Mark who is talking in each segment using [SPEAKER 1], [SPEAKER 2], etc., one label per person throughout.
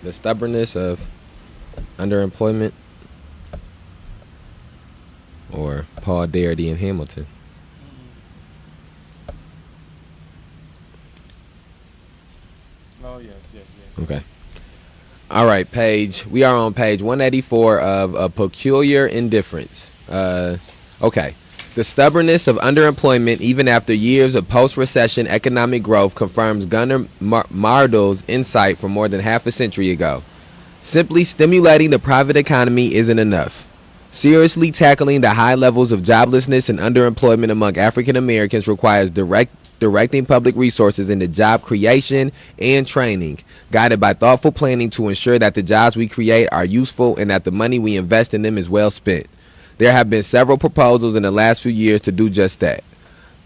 [SPEAKER 1] The stubbornness of underemployment, or Paul Darity and Hamilton?
[SPEAKER 2] Oh, yes, yes, yes.
[SPEAKER 1] Okay. All right, we are on page 184 of A Peculiar Indifference. Okay. The stubbornness of underemployment, even after years of post-recession economic growth, confirms Gunnar Myrdal's insight from more than half a century ago. Simply stimulating the private economy isn't enough. Seriously tackling the high levels of joblessness and underemployment among African Americans requires directing public resources into job creation and training, guided by thoughtful planning to ensure that the jobs we create are useful and that the money we invest in them is well spent. There have been several proposals in the last few years to do just that.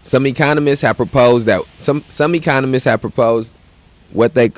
[SPEAKER 1] Some economists have proposed what they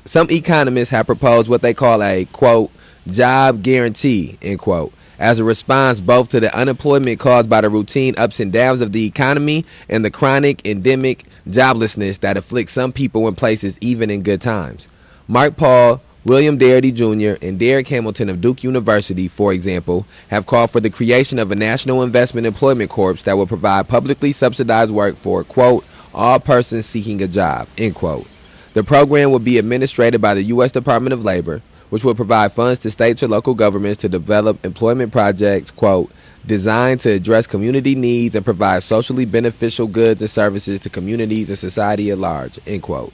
[SPEAKER 1] call a, quote, job guarantee, end quote, as a response both to the unemployment caused by the routine ups and downs of the economy and the chronic endemic joblessness that afflicts some people in places even in good times. Mark Paul, William Darity Jr., and Derek Hamilton of Duke University, for example, have called for the creation of a National Investment Employment Corps that will provide publicly subsidized work for, quote, all persons seeking a job, end quote. The program will be administered by the U.S. Department of Labor, which will provide funds to states or local governments to develop employment projects, quote, designed to address community needs and provide socially beneficial goods and services to communities and society at large, end quote.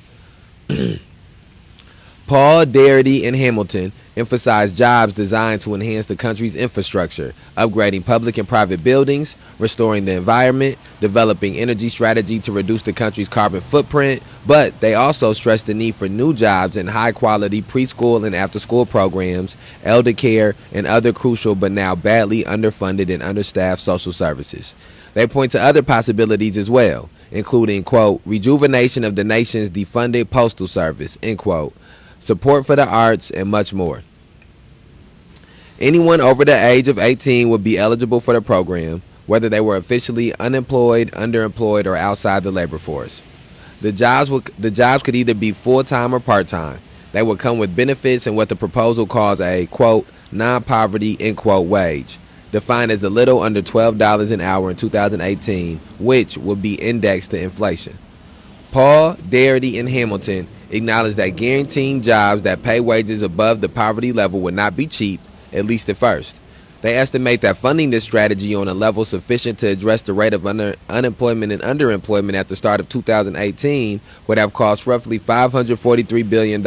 [SPEAKER 1] Paul, Darity, and Hamilton emphasized jobs designed to enhance the country's infrastructure, upgrading public and private buildings, restoring the environment, developing energy strategy to reduce the country's carbon footprint, but they also stressed the need for new jobs in high-quality preschool and after-school programs, elder care, and other crucial but now badly underfunded and understaffed social services. They point to other possibilities as well, including, quote, rejuvenation of the nation's defunded postal service, end quote, support for the arts, and much more. Anyone over the age of 18 would be eligible for the program, whether they were officially unemployed, underemployed, or outside the labor force. The jobs could either be full-time or part-time. They would come with benefits and what the proposal calls a, quote, non-poverty, end quote, wage, defined as a little under $12 an hour in 2018, which will be indexed to inflation. Paul, Darity, and Hamilton acknowledge that guaranteeing jobs that pay wages above the poverty level would not be cheap, at least at first. They estimate that funding this strategy on a level sufficient to address the rate of unemployment and underemployment at the start of 2018 would have cost roughly $543 billion.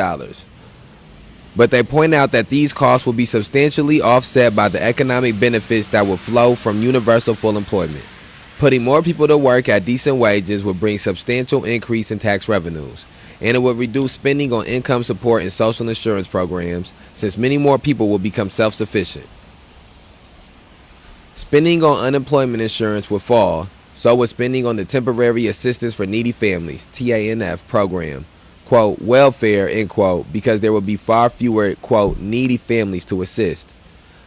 [SPEAKER 1] But they point out that these costs will be substantially offset by the economic benefits that will flow from universal full employment. Putting more people to work at decent wages will bring substantial increase in tax revenues, and it will reduce spending on income support and social insurance programs, since many more people will become self-sufficient. Spending on unemployment insurance will fall, so will spending on the Temporary Assistance for Needy Families, TANF, program, quote, welfare, end quote, because there will be far fewer, quote, needy families to assist.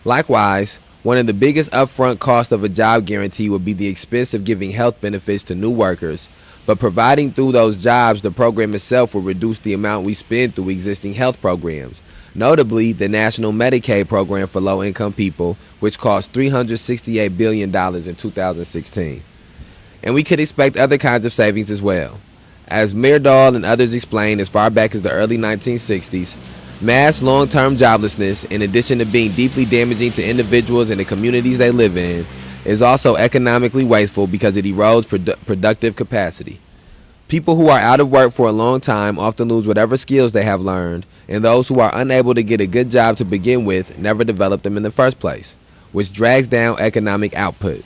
[SPEAKER 1] Likewise, one of the biggest upfront costs of a job guarantee would be the expense of giving health benefits to new workers, but providing through those jobs, the program itself will reduce the amount we spend through existing health programs, notably the National Medicaid program for low-income people, which cost $368 billion in 2016. And we could expect other kinds of savings as well. As Myrdal and others explained as far back as the early 1960s, mass long-term joblessness, in addition to being deeply damaging to individuals and the communities they live in, is also economically wasteful because it erodes productive capacity. People who are out of work for a long time often lose whatever skills they have learned, and those who are unable to get a good job to begin with never develop them in the first place, which drags down economic output.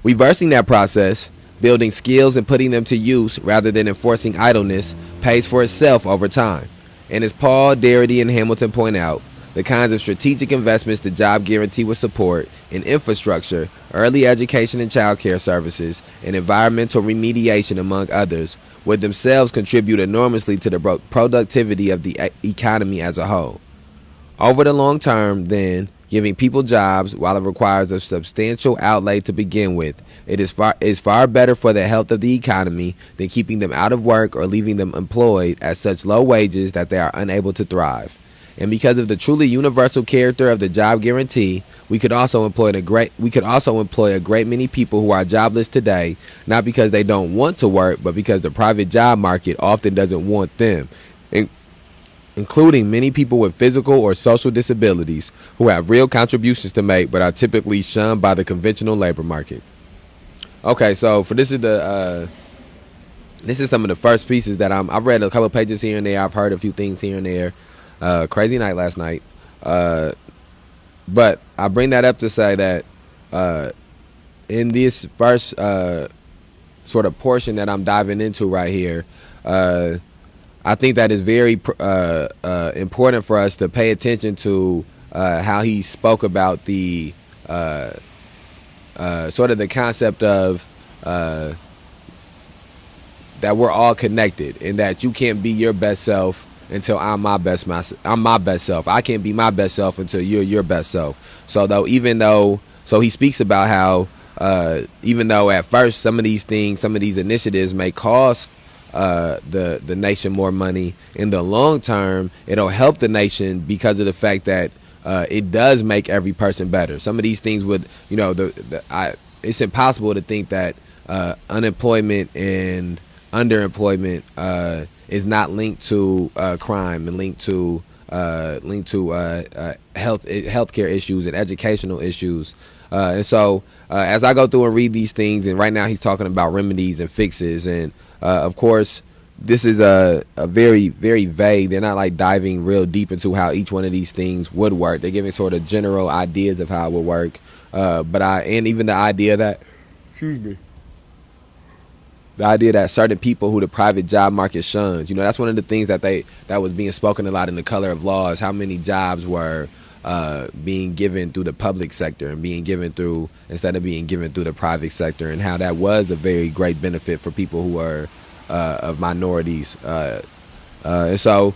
[SPEAKER 1] Reversing that process, building skills and putting them to use rather than enforcing idleness, pays for itself over time. And as Paul, Darity, and Hamilton point out, the kinds of strategic investments the job guarantee will support in infrastructure, early education and child care services, and environmental remediation, among others, would themselves contribute enormously to the productivity of the economy as a whole. Over the long term, then, giving people jobs while it requires a substantial outlay to begin with. It is far better for the health of the economy than keeping them out of work or leaving them employed at such low wages that they are unable to thrive. And because of the truly universal character of the job guarantee, we could also employ a great many people who are jobless today, not because they don't want to work, but because the private job market often doesn't want them, including many people with physical or social disabilities who have real contributions to make but are typically shunned by the conventional labor market. Okay, so this is some of the first pieces that I've read a couple of pages here and there. I've heard a few things here and there. Crazy night last night. But I bring that up to say that in this first sort of portion that I'm diving into right here, I think that is very important for us to pay attention to how he spoke about the sort of the concept of that we're all connected and that you can't be your best self until I'm my best self. I can't be my best self until you're your best self. So he speaks about how even though at first some of these initiatives may cost the nation more money, in the long term it'll help the nation because of the fact that it does make every person better. Some of these things would, it's impossible to think that unemployment and underemployment is not linked to crime and linked to healthcare issues and educational issues. And so as I go through and read these things, and right now he's talking about remedies and fixes, and of course this is a very, very vague. They're not like diving real deep into how each one of these things would work. They're giving sort of general ideas of how it would work. And even the idea that, the idea that certain people who the private job market shuns, that's one of the things that was being spoken a lot in The Color of Law, is how many jobs were being given through the public sector and instead of being given through the private sector, and how that was a very great benefit for people who are of minorities. And so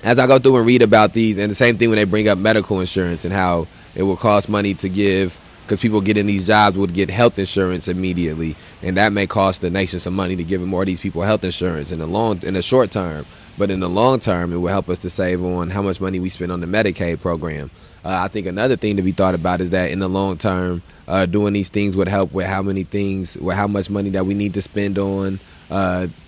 [SPEAKER 1] as I go through and read about these, and the same thing when they bring up medical insurance and how it will cost money to give, because people getting these jobs would get health insurance immediately, and that may cost the nation some money to give more of these people health insurance in the short term. But in the long term, it will help us to save on how much money we spend on the Medicaid program. I think another thing to be thought about is that in the long term, doing these things would help with how much money that we need to spend on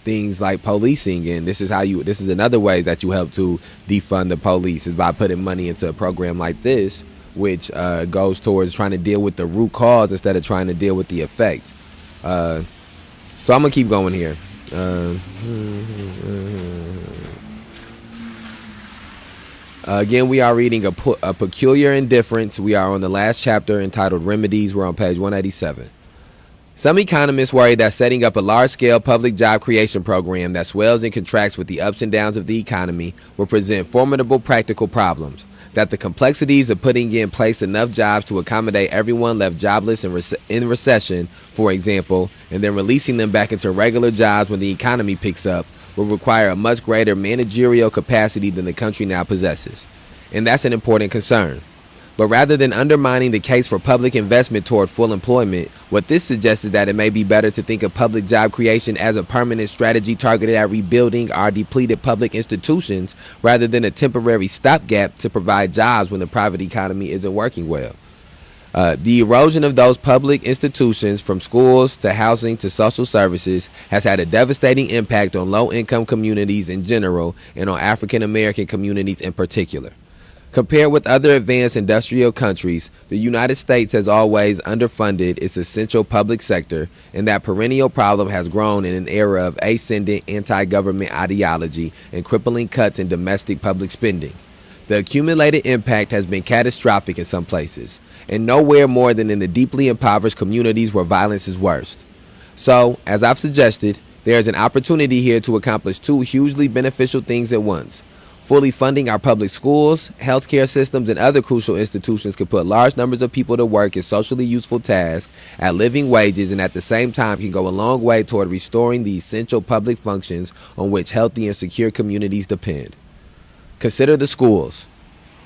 [SPEAKER 1] things like policing. And this is another way that you help to defund the police, is by putting money into a program like this, which goes towards trying to deal with the root cause instead of trying to deal with the effect. So I'm going to keep going here. Again, we are reading a Peculiar Indifference. We are on the last chapter entitled Remedies. We're on page 187. Some economists worry that setting up a large-scale public job creation program that swells and contracts with the ups and downs of the economy will present formidable practical problems. That the complexities of putting in place enough jobs to accommodate everyone left jobless in recession, for example, and then releasing them back into regular jobs when the economy picks up, will require a much greater managerial capacity than the country now possesses. And that's an important concern. But rather than undermining the case for public investment toward full employment, what this suggests is that it may be better to think of public job creation as a permanent strategy targeted at rebuilding our depleted public institutions, rather than a temporary stopgap to provide jobs when the private economy isn't working well. The erosion of those public institutions, from schools to housing to social services, has had a devastating impact on low-income communities in general and on African American communities in particular. Compared with other advanced industrial countries, the United States has always underfunded its essential public sector, and that perennial problem has grown in an era of ascendant anti-government ideology and crippling cuts in domestic public spending. The accumulated impact has been catastrophic in some places, and nowhere more than in the deeply impoverished communities where violence is worst. So, as I've suggested, there is an opportunity here to accomplish two hugely beneficial things at once. Fully funding our public schools, healthcare systems, and other crucial institutions can put large numbers of people to work in socially useful tasks at living wages, and at the same time can go a long way toward restoring the essential public functions on which healthy and secure communities depend. Consider the schools.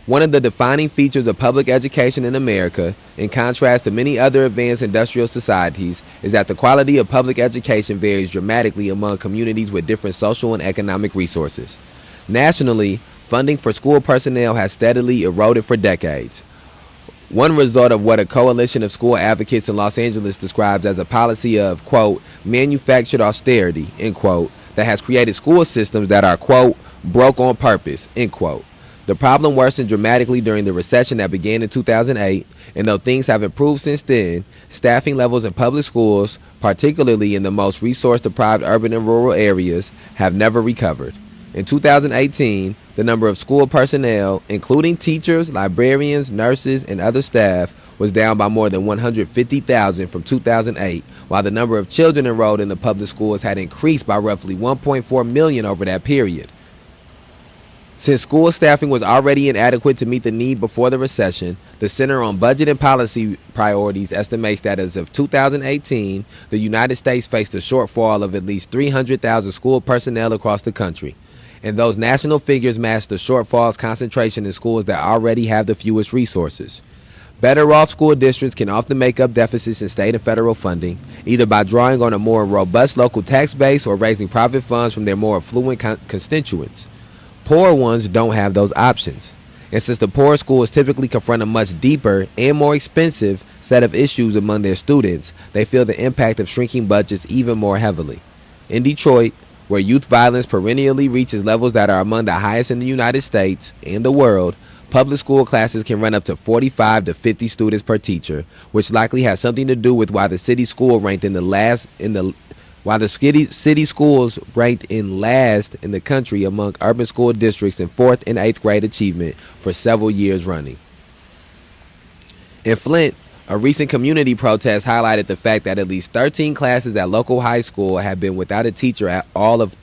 [SPEAKER 1] One of the defining features of public education in America, in contrast to many other advanced industrial societies, is that the quality of public education varies dramatically among communities with different social and economic resources. Nationally, funding for school personnel has steadily eroded for decades. One result of what a coalition of school advocates in Los Angeles describes as a policy of, quote, manufactured austerity, end quote, that has created school systems that are, quote, broke on purpose, end quote. The problem worsened dramatically during the recession that began in 2008, and though things have improved since then, staffing levels in public schools, particularly in the most resource-deprived urban and rural areas, have never recovered. In 2018, the number of school personnel, including teachers, librarians, nurses, and other staff, was down by more than 150,000 from 2008, while the number of children enrolled in the public schools had increased by roughly 1.4 million over that period. Since school staffing was already inadequate to meet the need before the recession, the Center on Budget and Policy Priorities estimates that as of 2018, the United States faced a shortfall of at least 300,000 school personnel across the country. And those national figures match the shortfall's concentration in schools that already have the fewest resources. Better off school districts can often make up deficits in state and federal funding, either by drawing on a more robust local tax base or raising private funds from their more affluent constituents. Poor ones don't have those options. And since the poor schools typically confront a much deeper and more expensive set of issues among their students, they feel the impact of shrinking budgets even more heavily. In Detroit, where youth violence perennially reaches levels that are among the highest in the United States and the world, public school classes can run up to 45 to 50 students per teacher, which likely has something to do with why the city school ranked in the last in the while the city schools ranked in last in the country among urban school districts in 4th and 8th grade achievement for several years running. In Flint, a recent community protest highlighted the fact that at least 13 classes at local high school have been without a teacher at all of...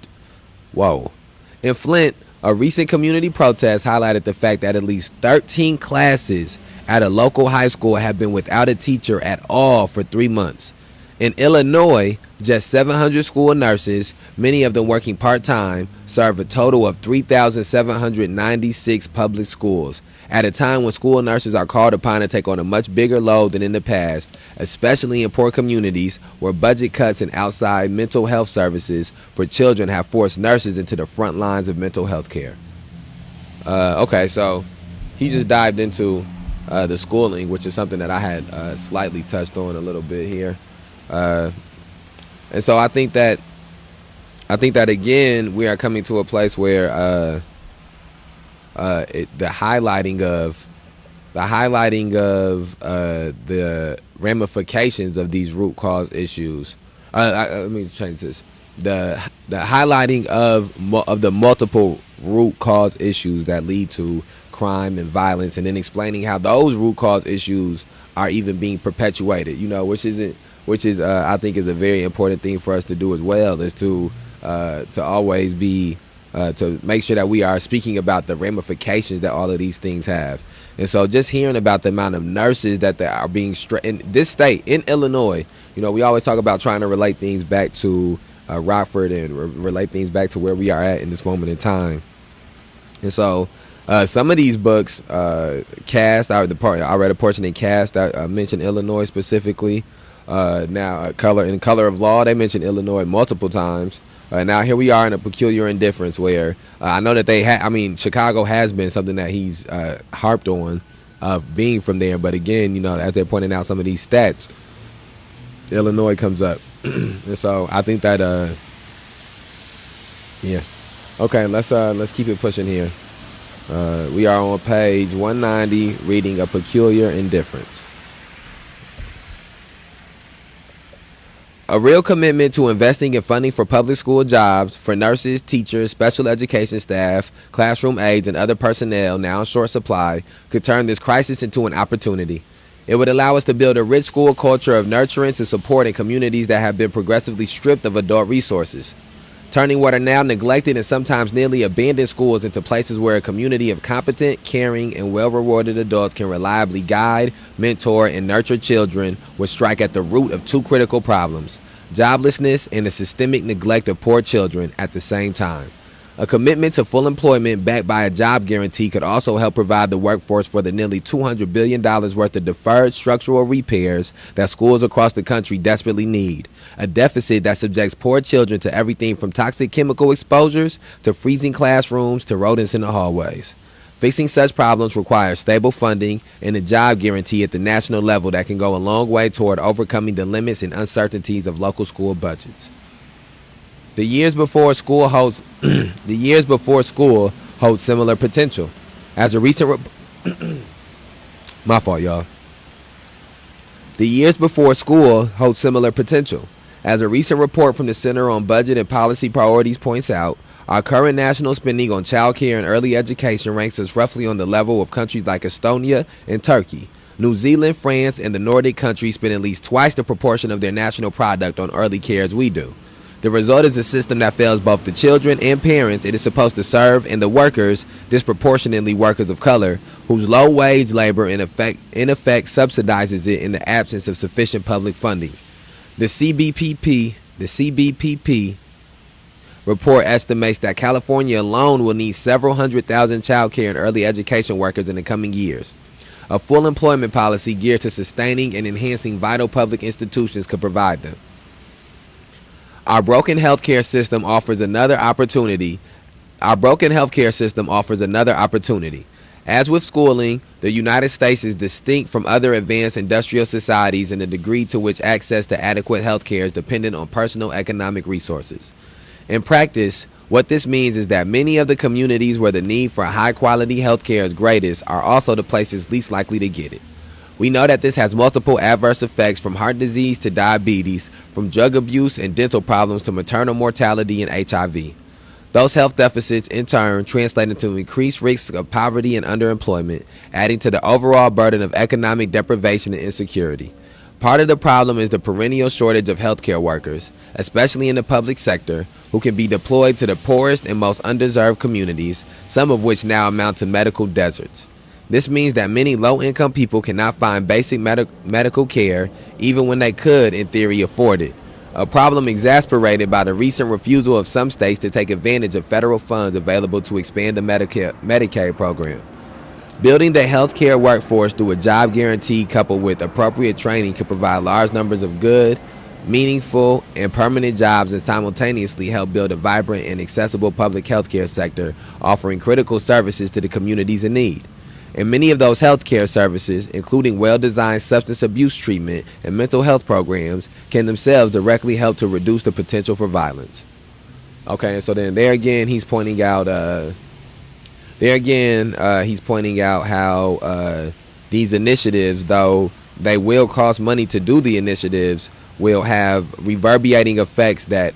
[SPEAKER 1] In Flint, a recent community protest highlighted the fact that at least 13 classes at a local high school have been without a teacher at all for 3 months. In Illinois, just 700 school nurses, many of them working part-time, serve a total of 3,796 public schools, at a time when school nurses are called upon to take on a much bigger load than in the past, especially in poor communities where budget cuts and outside mental health services for children have forced nurses into the front lines of mental health care. Okay, so he just dived into the schooling, which is something that I had slightly touched on a little bit here. And so I think that again we are coming to a place where the highlighting of the ramifications of these root cause issues. Let me change this. The highlighting of the multiple root cause issues that lead to crime and violence, and then explaining how those root cause issues are even being perpetuated. Which is I think is a very important thing for us to do as well, is to always be to make sure that we are speaking about the ramifications that all of these things have. And so just hearing about the amount of nurses that are being in this state, in Illinois, we always talk about trying to relate things back to Rockford and relate things back to where we are at in this moment in time. And so some of these books, Cast, I read a portion in Cast that mentioned Illinois specifically. Now, Color of Law, they mentioned Illinois multiple times. Now here we are in A Peculiar Indifference, where I know that Chicago has been something that he's harped on of being from there. But again, as they're pointing out some of these stats, Illinois comes up. And so I think that, yeah. Okay, let's keep it pushing here. We are on page 190, reading A Peculiar Indifference. A real commitment to investing in funding for public school jobs for nurses, teachers, special education staff, classroom aides, and other personnel now in short supply could turn this crisis into an opportunity. It would allow us to build a rich school culture of nurturance and support in communities that have been progressively stripped of adult resources, turning what are now neglected and sometimes nearly abandoned schools into places where a community of competent, caring, and well-rewarded adults can reliably guide, mentor, and nurture children would strike at the root of two critical problems: joblessness and the systemic neglect of poor children at the same time. A commitment to full employment backed by a job guarantee could also help provide the workforce for the nearly $200 billion worth of deferred structural repairs that schools across the country desperately need, a deficit that subjects poor children to everything from toxic chemical exposures to freezing classrooms to rodents in the hallways. Fixing such problems requires stable funding and a job guarantee at the national level that can go a long way toward overcoming the limits and uncertainties of local school budgets. The years before school holds similar potential. As a recent my fault, y'all. The years before school hold similar potential. As a recent report from the Center on Budget and Policy Priorities points out, our current national spending on child care and early education ranks us roughly on the level of countries like Estonia and Turkey. New Zealand, France, and the Nordic countries spend at least twice the proportion of their national product on early care as we do. The result is a system that fails both the children and parents it is supposed to serve and the workers, disproportionately workers of color, whose low-wage labor in effect subsidizes it in the absence of sufficient public funding. The CBPP report estimates that California alone will need several 100,000 child care and early education workers in the coming years. A full employment policy geared to sustaining and enhancing vital public institutions could provide them. Our broken healthcare system offers another opportunity. As with schooling, the United States is distinct from other advanced industrial societies in the degree to which access to adequate healthcare is dependent on personal economic resources. In practice, what this means is that many of the communities where the need for high-quality healthcare is greatest are also the places least likely to get it. We know that this has multiple adverse effects, from heart disease to diabetes, from drug abuse and dental problems to maternal mortality and HIV. Those health deficits, in turn, translate into increased risks of poverty and underemployment, adding to the overall burden of economic deprivation and insecurity. Part of the problem is the perennial shortage of healthcare workers, especially in the public sector, who can be deployed to the poorest and most undeserved communities, some of which now amount to medical deserts. This means that many low-income people cannot find basic medical care, even when they could, in theory, afford it. A problem exasperated by the recent refusal of some states to take advantage of federal funds available to expand the Medicaid program. Building the healthcare workforce through a job guarantee coupled with appropriate training could provide large numbers of good, meaningful, and permanent jobs and simultaneously help build a vibrant and accessible public healthcare sector offering critical services to the communities in need. And many of those healthcare services, including well-designed substance abuse treatment and mental health programs, can themselves directly help to reduce the potential for violence. Okay, so then there again, he's pointing out how these initiatives, though they will cost money to do the initiatives, will have reverberating effects that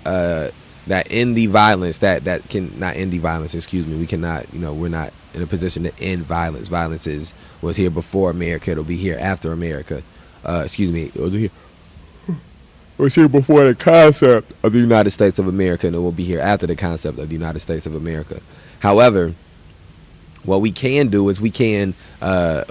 [SPEAKER 1] end the violence. That can not end the violence. Excuse me. We cannot. We're not in a position to end violence. Violence was here before America. It'll be here after America. Excuse me. It was here before the concept of the United States of America, and it will be here after the concept of the United States of America. However, what we can do is we can curb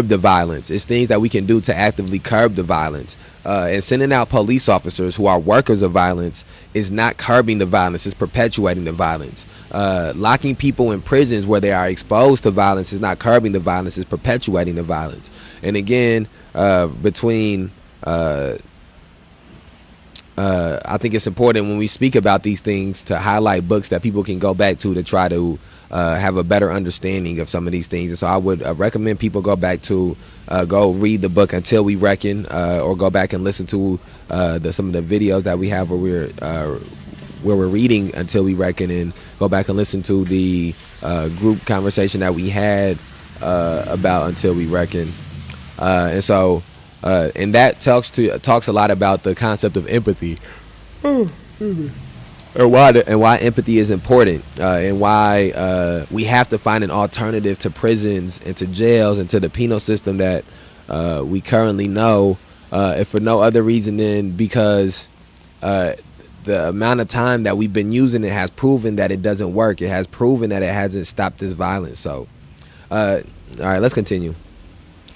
[SPEAKER 1] the violence. It's things that we can do to actively curb the violence. And sending out police officers who are workers of violence is not curbing the violence, it's perpetuating the violence. Locking people in prisons where they are exposed to violence is not curbing the violence, it's perpetuating the violence. And again, I think it's important when we speak about these things to highlight books that people can go back to try to have a better understanding of some of these things. And so I would recommend people go back to go read the book Until We Reckon, or go back and listen to some of the videos that we have where we're reading Until We Reckon, and go back and listen to the group conversation that we had about Until We Reckon. And that talks a lot about the concept of empathy. And why empathy is important, and why we have to find an alternative to prisons and to jails and to the penal system that we currently know, if for no other reason than because the amount of time that we've been using it has proven that it doesn't work. It has proven that it hasn't stopped this violence. So, all right, let's continue.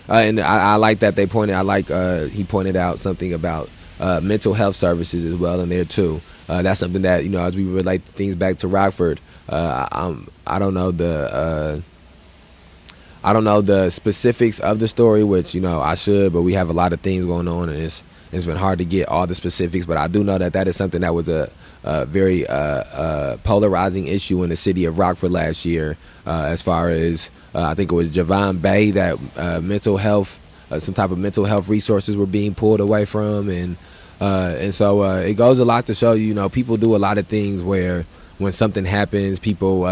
[SPEAKER 1] And I like that he pointed out something about mental health services as well in there too. That's something that, as we relate things back to Rockford, I don't know the specifics of the story, which I should, but we have a lot of things going on, and it's been hard to get all the specifics. But I do know that is something that was a very polarizing issue in the city of Rockford last year, as far as I think it was Javon Bay that mental health, some type of mental health resources were being pulled away from, and so it goes a lot to show people do a lot of things where when something happens, people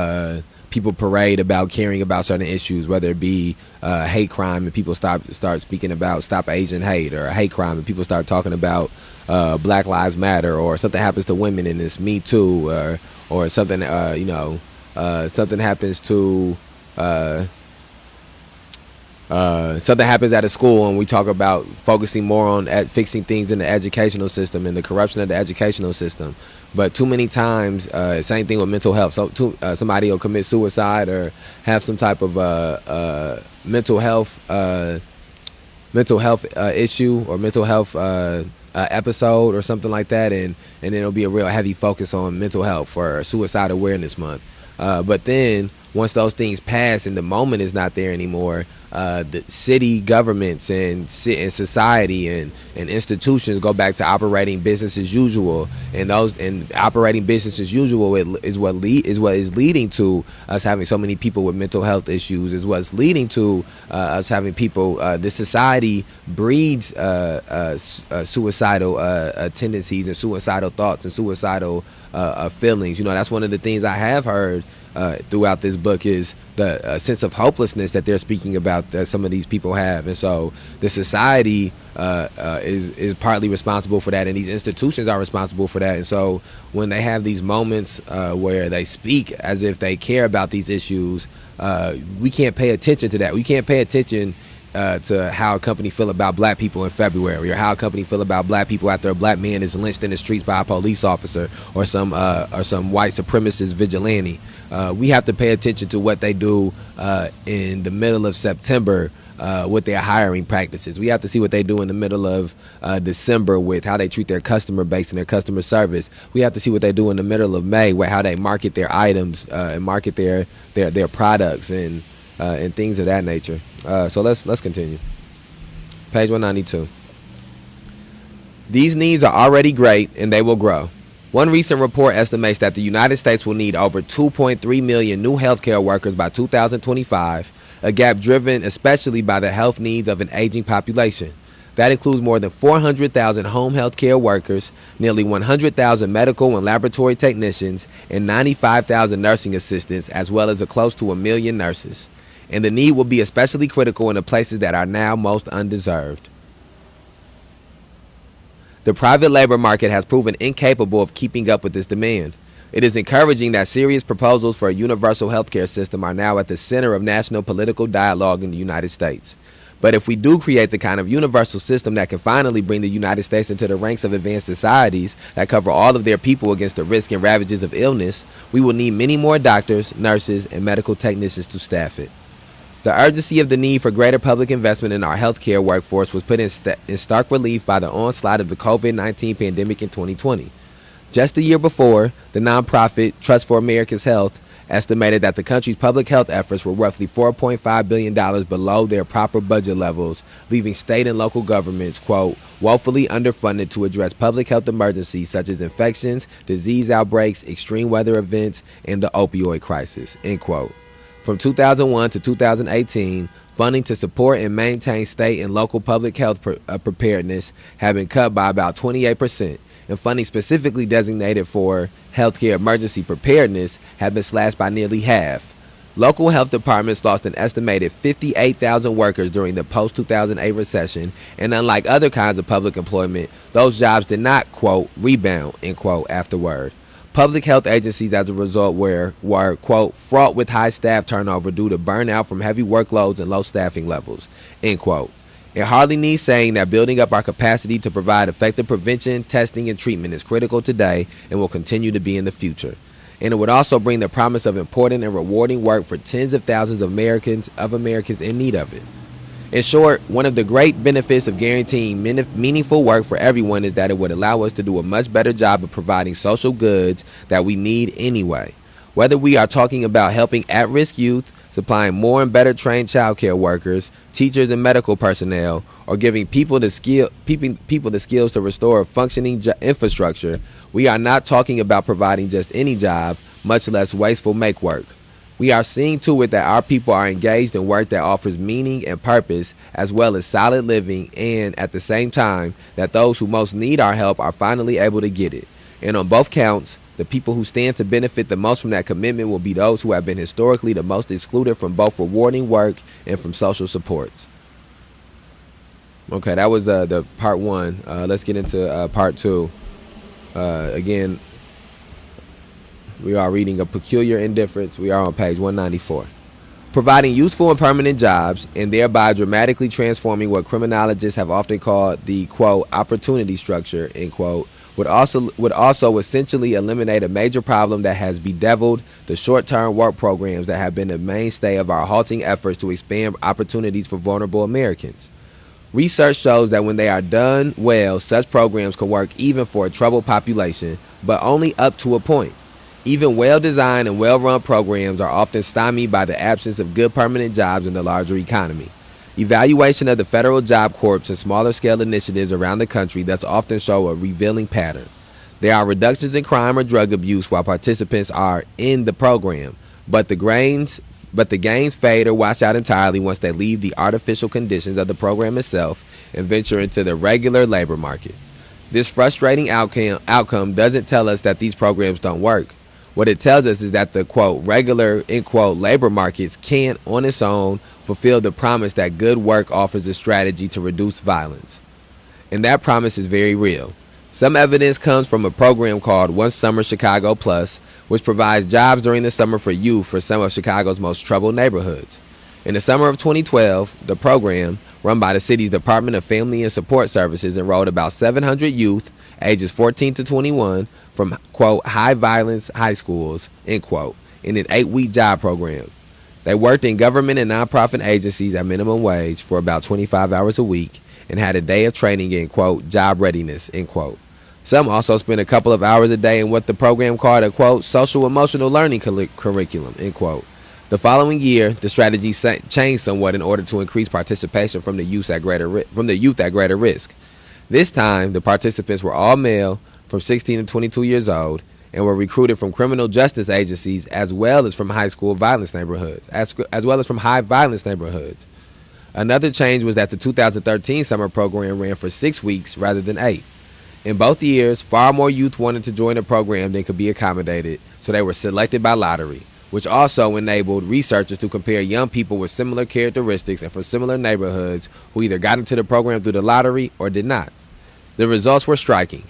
[SPEAKER 1] parade about caring about certain issues, whether it be hate crime and people start speaking about Stop Asian Hate, or hate crime and people start talking about Black Lives Matter, or something happens to women and it's Me Too, or something something happens to something happens at a school, and we talk about focusing more on fixing things in the educational system and the corruption of the educational system. But too many times, same thing with mental health. So somebody will commit suicide or have some type of mental health issue or mental health episode or something like that, and then it'll be a real heavy focus on mental health for Suicide Awareness Month. But then once those things pass and the moment is not there anymore, the city governments and society and institutions go back to operating business as usual, and operating business as usual is what is leading to us having so many people with mental health issues, is what's leading to us having people. This society breeds suicidal tendencies and suicidal thoughts and suicidal feelings. That's one of the things I have heard throughout this book, is the sense of hopelessness that they're speaking about that some of these people have. And so the society is partly responsible for that, and these institutions are responsible for that. And so when they have these moments where they speak as if they care about these issues, we can't pay attention to that. We can't pay attention to how a company feel about black people in February, or how a company feel about black people after a black man is lynched in the streets by a police officer, or some white supremacist vigilante. We have to pay attention to what they do in the middle of September with their hiring practices. We have to see what they do in the middle of December with how they treat their customer base and their customer service. We have to see what they do in the middle of May with how they market their items and market their products and things of that nature. So let's continue. Page 192. These needs are already great, and they will grow. One recent report estimates that the United States will need over 2.3 million new healthcare workers by 2025, a gap driven especially by the health needs of an aging population. That includes more than 400,000 home health care workers, nearly 100,000 medical and laboratory technicians, and 95,000 nursing assistants, as well as close to 1 million nurses. And the need will be especially critical in the places that are now most undeserved. The private labor market has proven incapable of keeping up with this demand. It is encouraging that serious proposals for a universal healthcare system are now at the center of national political dialogue in the United States. But if we do create the kind of universal system that can finally bring the United States into the ranks of advanced societies that cover all of their people against the risk and ravages of illness, we will need many more doctors, nurses, and medical technicians to staff it. The urgency of the need for greater public investment in our healthcare workforce was put in stark relief by the onslaught of the COVID-19 pandemic in 2020. Just a year before, the nonprofit Trust for America's Health estimated that the country's public health efforts were roughly $4.5 billion below their proper budget levels, leaving state and local governments, quote, woefully underfunded to address public health emergencies such as infections, disease outbreaks, extreme weather events, and the opioid crisis, end quote. From 2001 to 2018, funding to support and maintain state and local public health preparedness have been cut by about 28%, and funding specifically designated for healthcare emergency preparedness have been slashed by nearly half. Local health departments lost an estimated 58,000 workers during the post-2008 recession, and unlike other kinds of public employment, those jobs did not, quote, rebound, end quote, afterward. Public health agencies, as a result, were, quote, fraught with high staff turnover due to burnout from heavy workloads and low staffing levels, end quote. It hardly needs saying that building up our capacity to provide effective prevention, testing, and treatment is critical today and will continue to be in the future. And it would also bring the promise of important and rewarding work for tens of thousands of Americans in need of it. In short, one of the great benefits of guaranteeing meaningful work for everyone is that it would allow us to do a much better job of providing social goods that we need anyway. Whether we are talking about helping at-risk youth, supplying more and better trained childcare workers, teachers and medical personnel, or giving people the skills to restore a functioning infrastructure, we are not talking about providing just any job, much less wasteful make work. We are seeing to it that our people are engaged in work that offers meaning and purpose, as well as solid living, and at the same time, that those who most need our help are finally able to get it. And on both counts, the people who stand to benefit the most from that commitment will be those who have been historically the most excluded from both rewarding work and from social supports. Okay, that was the part one. Let's get into part two. Again, we are reading A Peculiar Indifference. We are on page 194. Providing useful and permanent jobs, and thereby dramatically transforming what criminologists have often called the, quote, opportunity structure, end quote, would also essentially eliminate a major problem that has bedeviled the short-term work programs that have been the mainstay of our halting efforts to expand opportunities for vulnerable Americans. Research shows that when they are done well, such programs can work even for a troubled population, but only up to a point. Even well-designed and well-run programs are often stymied by the absence of good permanent jobs in the larger economy. Evaluation of the federal job corps and smaller-scale initiatives around the country thus often show a revealing pattern. There are reductions in crime or drug abuse while participants are in the program, but the gains fade or wash out entirely once they leave the artificial conditions of the program itself and venture into the regular labor market. This frustrating outcome doesn't tell us that these programs don't work. What it tells us is that the, quote, regular, end quote, labor markets can't, on its own, fulfill the promise that good work offers a strategy to reduce violence. And that promise is very real. Some evidence comes from a program called One Summer Chicago Plus, which provides jobs during the summer for youth for some of Chicago's most troubled neighborhoods. In the summer of 2012, the program, run by the city's Department of Family and Support Services, enrolled about 700 youth ages 14 to 21 from, quote, high-violence high schools, end quote, in an 8-week job program. They worked in government and nonprofit agencies at minimum wage for about 25 hours a week and had a day of training in, quote, job readiness, end quote. Some also spent a couple of hours a day in what the program called a, quote, social-emotional learning curriculum, end quote. The following year, the strategy changed somewhat in order to increase participation from the youth at greater risk. This time, the participants were all male, from 16 to 22 years old, and were recruited from criminal justice agencies as well as from high violence neighborhoods. Another change was that the 2013 summer program ran for 6 weeks rather than 8. In both years, far more youth wanted to join the program than could be accommodated, so they were selected by lottery, which also enabled researchers to compare young people with similar characteristics and from similar neighborhoods who either got into the program through the lottery or did not. The results were striking.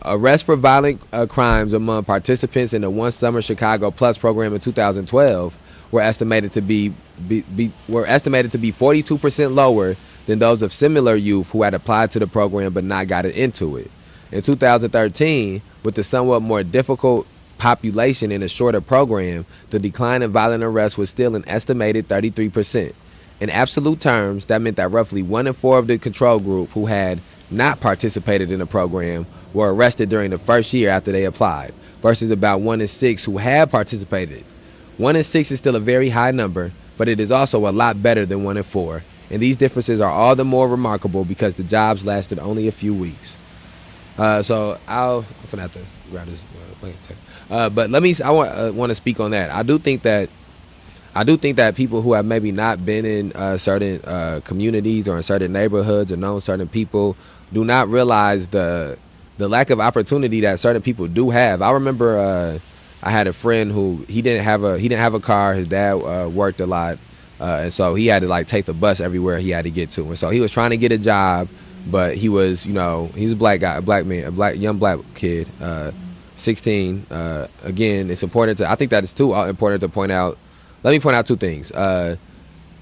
[SPEAKER 1] Arrests for violent crimes among participants in the One Summer Chicago Plus program in 2012 were estimated to be 42% lower than those of similar youth who had applied to the program but not gotten into it. In 2013, with the somewhat more difficult population in a shorter program, the decline in violent arrests was still an estimated 33%. In absolute terms, that meant that roughly 1 in 4 of the control group who had not participated in the program were arrested during the first year after they applied, versus about 1 in 6 who had participated. 1 in 6 is still a very high number, but it is also a lot better than 1 in 4, and these differences are all the more remarkable because the jobs lasted only a few weeks. So I'm gonna have to grab this. But I want to speak on that. I do think that people who have maybe not been in certain communities or in certain neighborhoods or known certain people do not realize the lack of opportunity that certain people do have. I remember I had a friend who he didn't have a car. His dad worked a lot, and so he had to like take the bus everywhere he had to get to. And so he was trying to get a job, but he was he was a black guy, young black kid, 16. Again, it's important I think that it's too important to point out. Let me point out two things.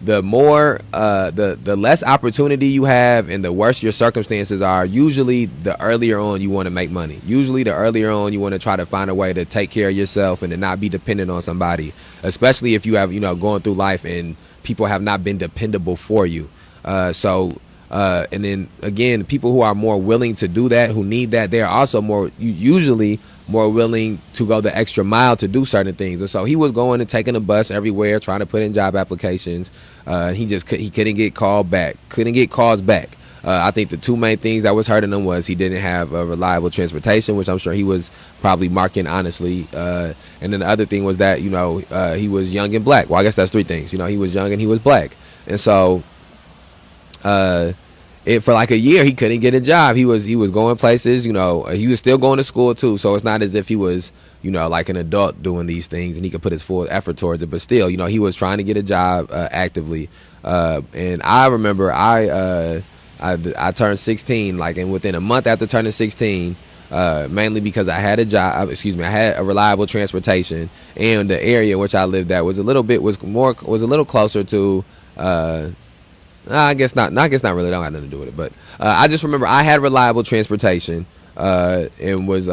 [SPEAKER 1] the more the less opportunity you have and the worse your circumstances are, usually the earlier on you want to make money. Usually the earlier on you want to try to find a way to take care of yourself and to not be dependent on somebody, especially if you have, going through life and people have not been dependable for you. And then again, people who are more willing to do that, who need that, they're also usually more willing to go the extra mile to do certain things. And so he was going and taking a bus everywhere, trying to put in job applications. He couldn't get called back, couldn't get calls back. I think the two main things that was hurting him was he didn't have a reliable transportation, which I'm sure he was probably marking honestly. And then the other thing was that, he was young and black. Well, I guess that's three things. He was young and he was black. And so for like a year he couldn't get a job. He was going places, he was still going to school too, so it's not as if he was like an adult doing these things and he could put his full effort towards it, but still he was trying to get a job actively. And I remember I turned 16 and within a month after turning 16, mainly because I had I had a reliable transportation, and the area in which I lived at was a little closer to I guess not really. Don't have nothing to do with it. But I just remember I had reliable transportation and was,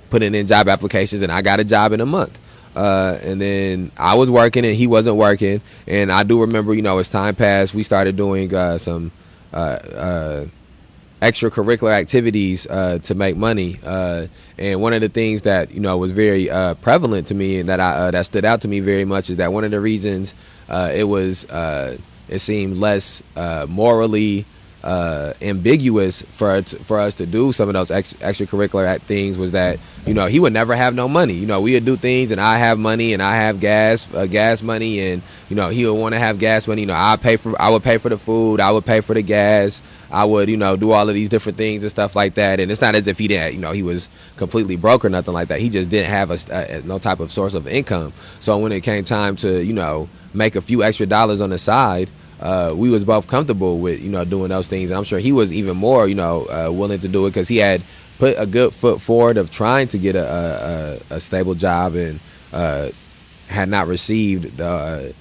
[SPEAKER 1] putting in job applications, and I got a job in a month. And then I was working and he wasn't working. And I do remember, as time passed, we started doing some extracurricular activities to make money. And one of the things that, was very prevalent to me and that stood out to me very much is that one of the reasons it seemed less morally ambiguous for us to do some of those extracurricular things was that he would never have no money. We would do things and I have money and I have gas money, and he would want to have gas money. I would pay for the food, I would pay for the gas, I would do all of these different things and stuff like that. And it's not as if he didn't he was completely broke or nothing like that. He just didn't have no type of source of income. So when it came time to make a few extra dollars on the side, we was both comfortable with doing those things, and I'm sure he was even more willing to do it because he had put a good foot forward of trying to get a stable job and had not received the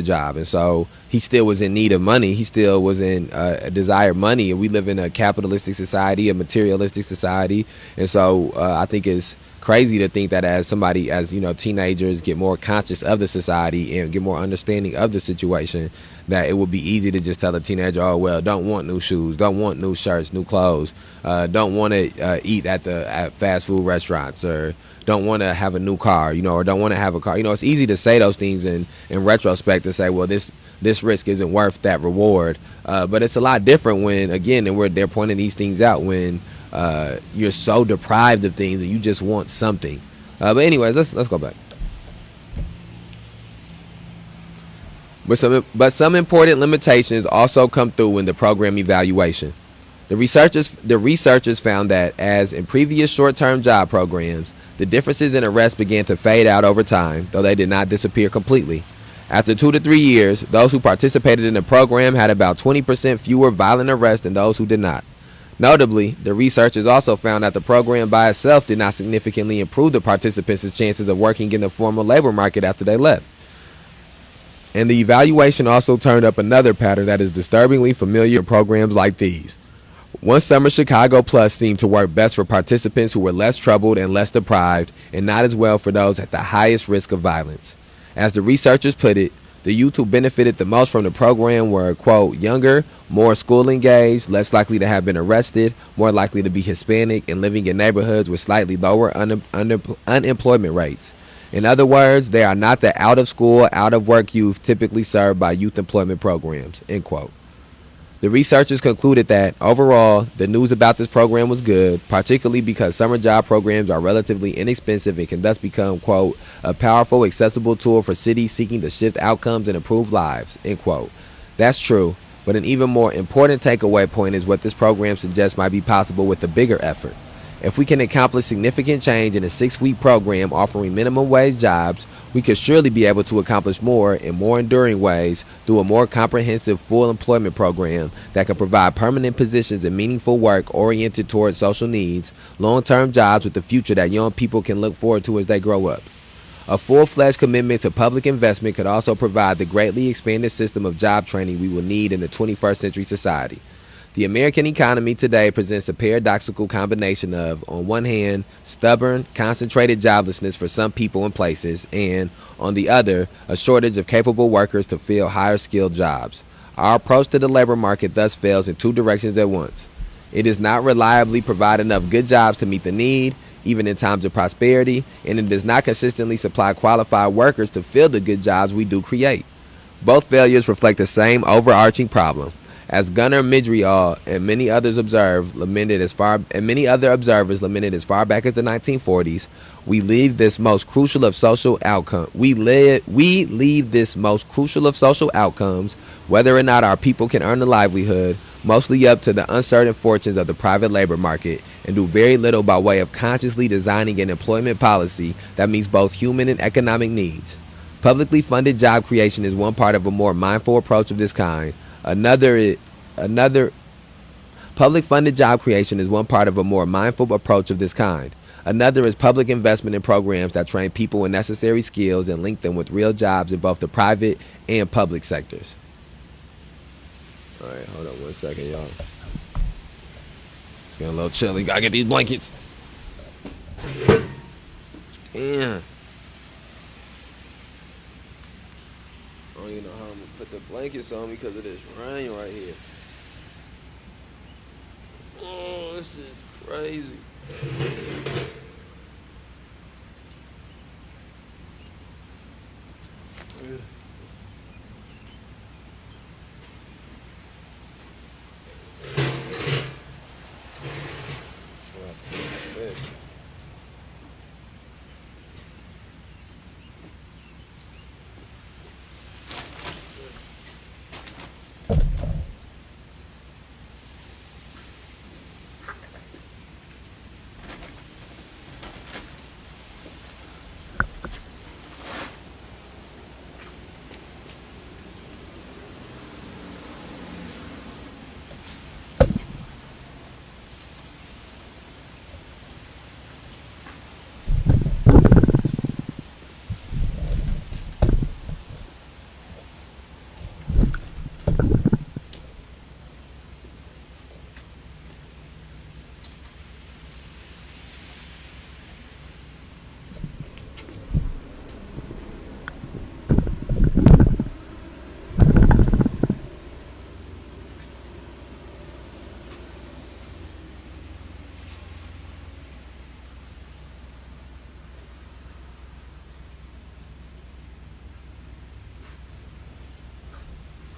[SPEAKER 1] job, and so he still was in need of money. He still was in desired money, and we live in a capitalistic society, a materialistic society, and so I think it's crazy to think that as teenagers get more conscious of the society and get more understanding of the situation, that it would be easy to just tell a teenager, oh well, don't want new shoes, don't want new shirts, new clothes, don't want to eat at fast food restaurants, or don't want to have a new car, or don't want to have a car. It's easy to say those things in retrospect, to say, well, this risk isn't worth that reward, but it's a lot different when, again, and they're pointing these things out when you're so deprived of things and you just want something. But anyways, let's go back. But some important limitations also come through in the program evaluation. The researchers found that, as in previous short-term job programs, the differences in arrests began to fade out over time, though they did not disappear completely. After 2 to 3 years, those who participated in the program had about 20% fewer violent arrests than those who did not. Notably, the researchers also found that the program by itself did not significantly improve the participants' chances of working in the formal labor market after they left. And the evaluation also turned up another pattern that is disturbingly familiar in programs like these. One summer Chicago Plus seemed to work best for participants who were less troubled and less deprived, and not as well for those at the highest risk of violence. As the researchers put it, the youth who benefited the most from the program were, quote, younger, more school engaged, less likely to have been arrested, more likely to be Hispanic, and living in neighborhoods with slightly lower unemployment rates. In other words, they are not the out-of-school, out-of-work youth typically served by youth employment programs, end quote. The researchers concluded that, overall, the news about this program was good, particularly because summer job programs are relatively inexpensive and can thus become, quote, a powerful, accessible tool for cities seeking to shift outcomes and improve lives, end quote. That's true, but an even more important takeaway point is what this program suggests might be possible with a bigger effort. If we can accomplish significant change in a 6-week program offering minimum wage jobs, we could surely be able to accomplish more in more enduring ways through a more comprehensive full employment program that can provide permanent positions and meaningful work oriented towards social needs, long-term jobs with the future that young people can look forward to as they grow up. A full-fledged commitment to public investment could also provide the greatly expanded system of job training we will need in the 21st century society. The American economy today presents a paradoxical combination of, on one hand, stubborn, concentrated joblessness for some people and places, and, on the other, a shortage of capable workers to fill higher-skilled jobs. Our approach to the labor market thus fails in two directions at once. It does not reliably provide enough good jobs to meet the need, even in times of prosperity, and it does not consistently supply qualified workers to fill the good jobs we do create. Both failures reflect the same overarching problem. As Gunnar Myrdal and many others observers lamented as far back as the 1940s, we leave this most crucial of social outcomes, whether or not our people can earn a livelihood, mostly up to the uncertain fortunes of the private labor market, and do very little by way of consciously designing an employment policy that meets both human and economic needs. Publicly funded job creation is one part of a more mindful approach of this kind. Public funded job creation is one part of a more mindful approach of this kind. Another is public investment in programs that train people in necessary skills and link them with real jobs in both the private and public sectors. All right, hold on 1 second, y'all. It's getting a little chilly. Gotta get these blankets. Yeah. I don't even know how I'm gonna put the blankets on because of this rain right here. Oh, this is crazy.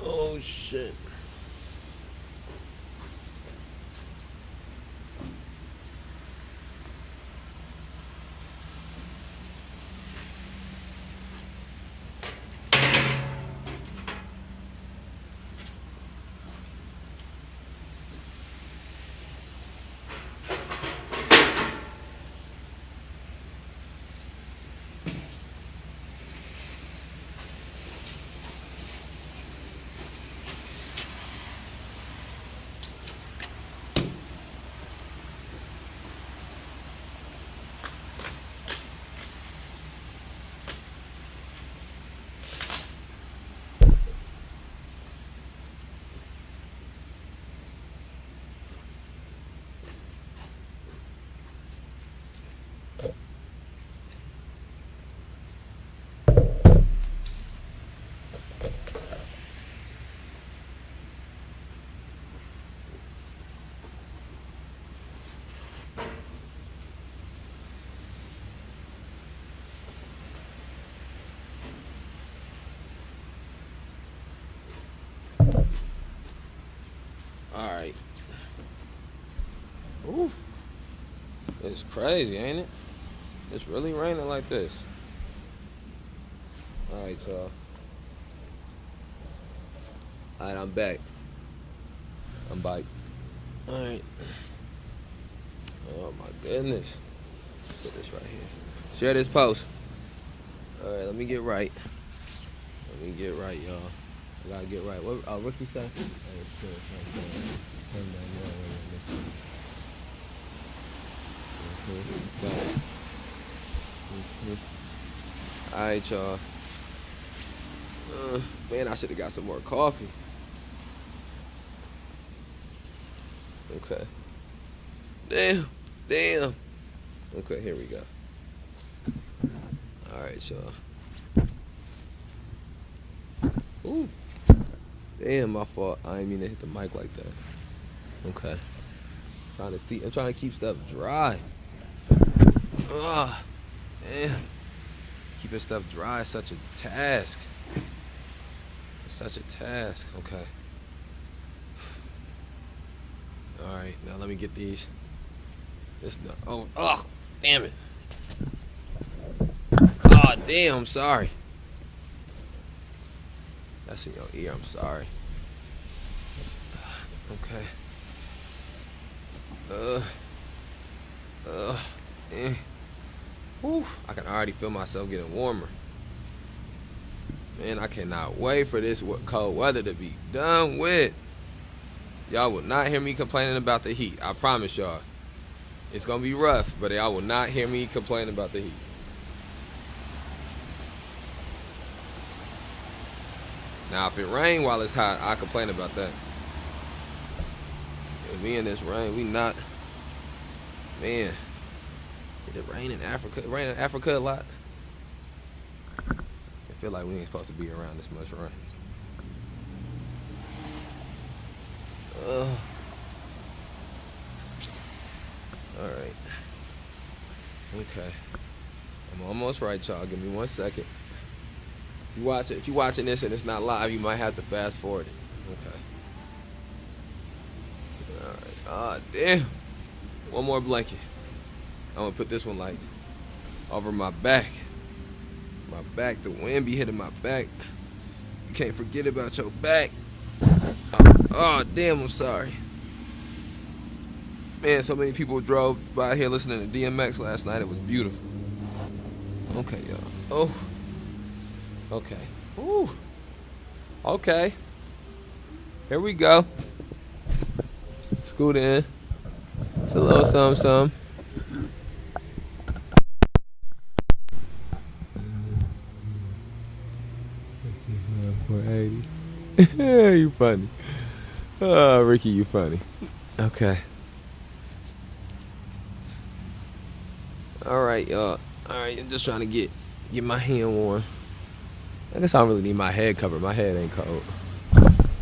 [SPEAKER 1] Oh shit. Alright. Ooh. It's crazy, ain't it? It's really raining like this. Alright, y'all. Alright, I'm back. I'm back. Alright. Oh my goodness. Put this right here. Share this post. Alright, let me get right. Let me get right, y'all. I gotta get right. What Rookie say? Alright, y'all. Man, I should have got some more coffee. Okay. Damn. Okay, here we go. Alright, y'all. Ooh. Damn, my fault. I didn't mean to hit the mic like that. Okay. I'm trying to keep stuff dry. Ugh. Damn. Keeping stuff dry is such a task. It's such a task. Okay. Alright, now let me get these. Damn it. Oh, damn, I'm sorry. That's in your ear, I'm sorry. Okay. Whew, I can already feel myself getting warmer. Man, I cannot wait for this cold weather to be done with. Y'all will not hear me complaining about the heat. I promise y'all. It's going to be rough, but y'all will not hear me complaining about the heat. Now, if it rains while it's hot, I complain about that. If we in this rain, we not. Man, did it rain in Africa? It rain in Africa a lot. I feel like we ain't supposed to be around this much rain. All right. Okay. I'm almost right, y'all. Give me 1 second. If you're watching this and it's not live, you might have to fast forward it. Okay. All right. Ah, damn. One more blanket. I'm gonna put this one like over my back. My back. The wind be hitting my back. You can't forget about your back. Oh, damn. I'm sorry. Man, so many people drove by here listening to DMX last night. It was beautiful. Okay, y'all. Oh. Okay. Ooh. Okay. Here we go. Scoot in. It's a little something. 480. You funny. Oh, Ricky, you funny. Okay. Alright, y'all. Alright, I'm just trying to get my hand warm. I guess I don't really need my head covered. My head ain't cold.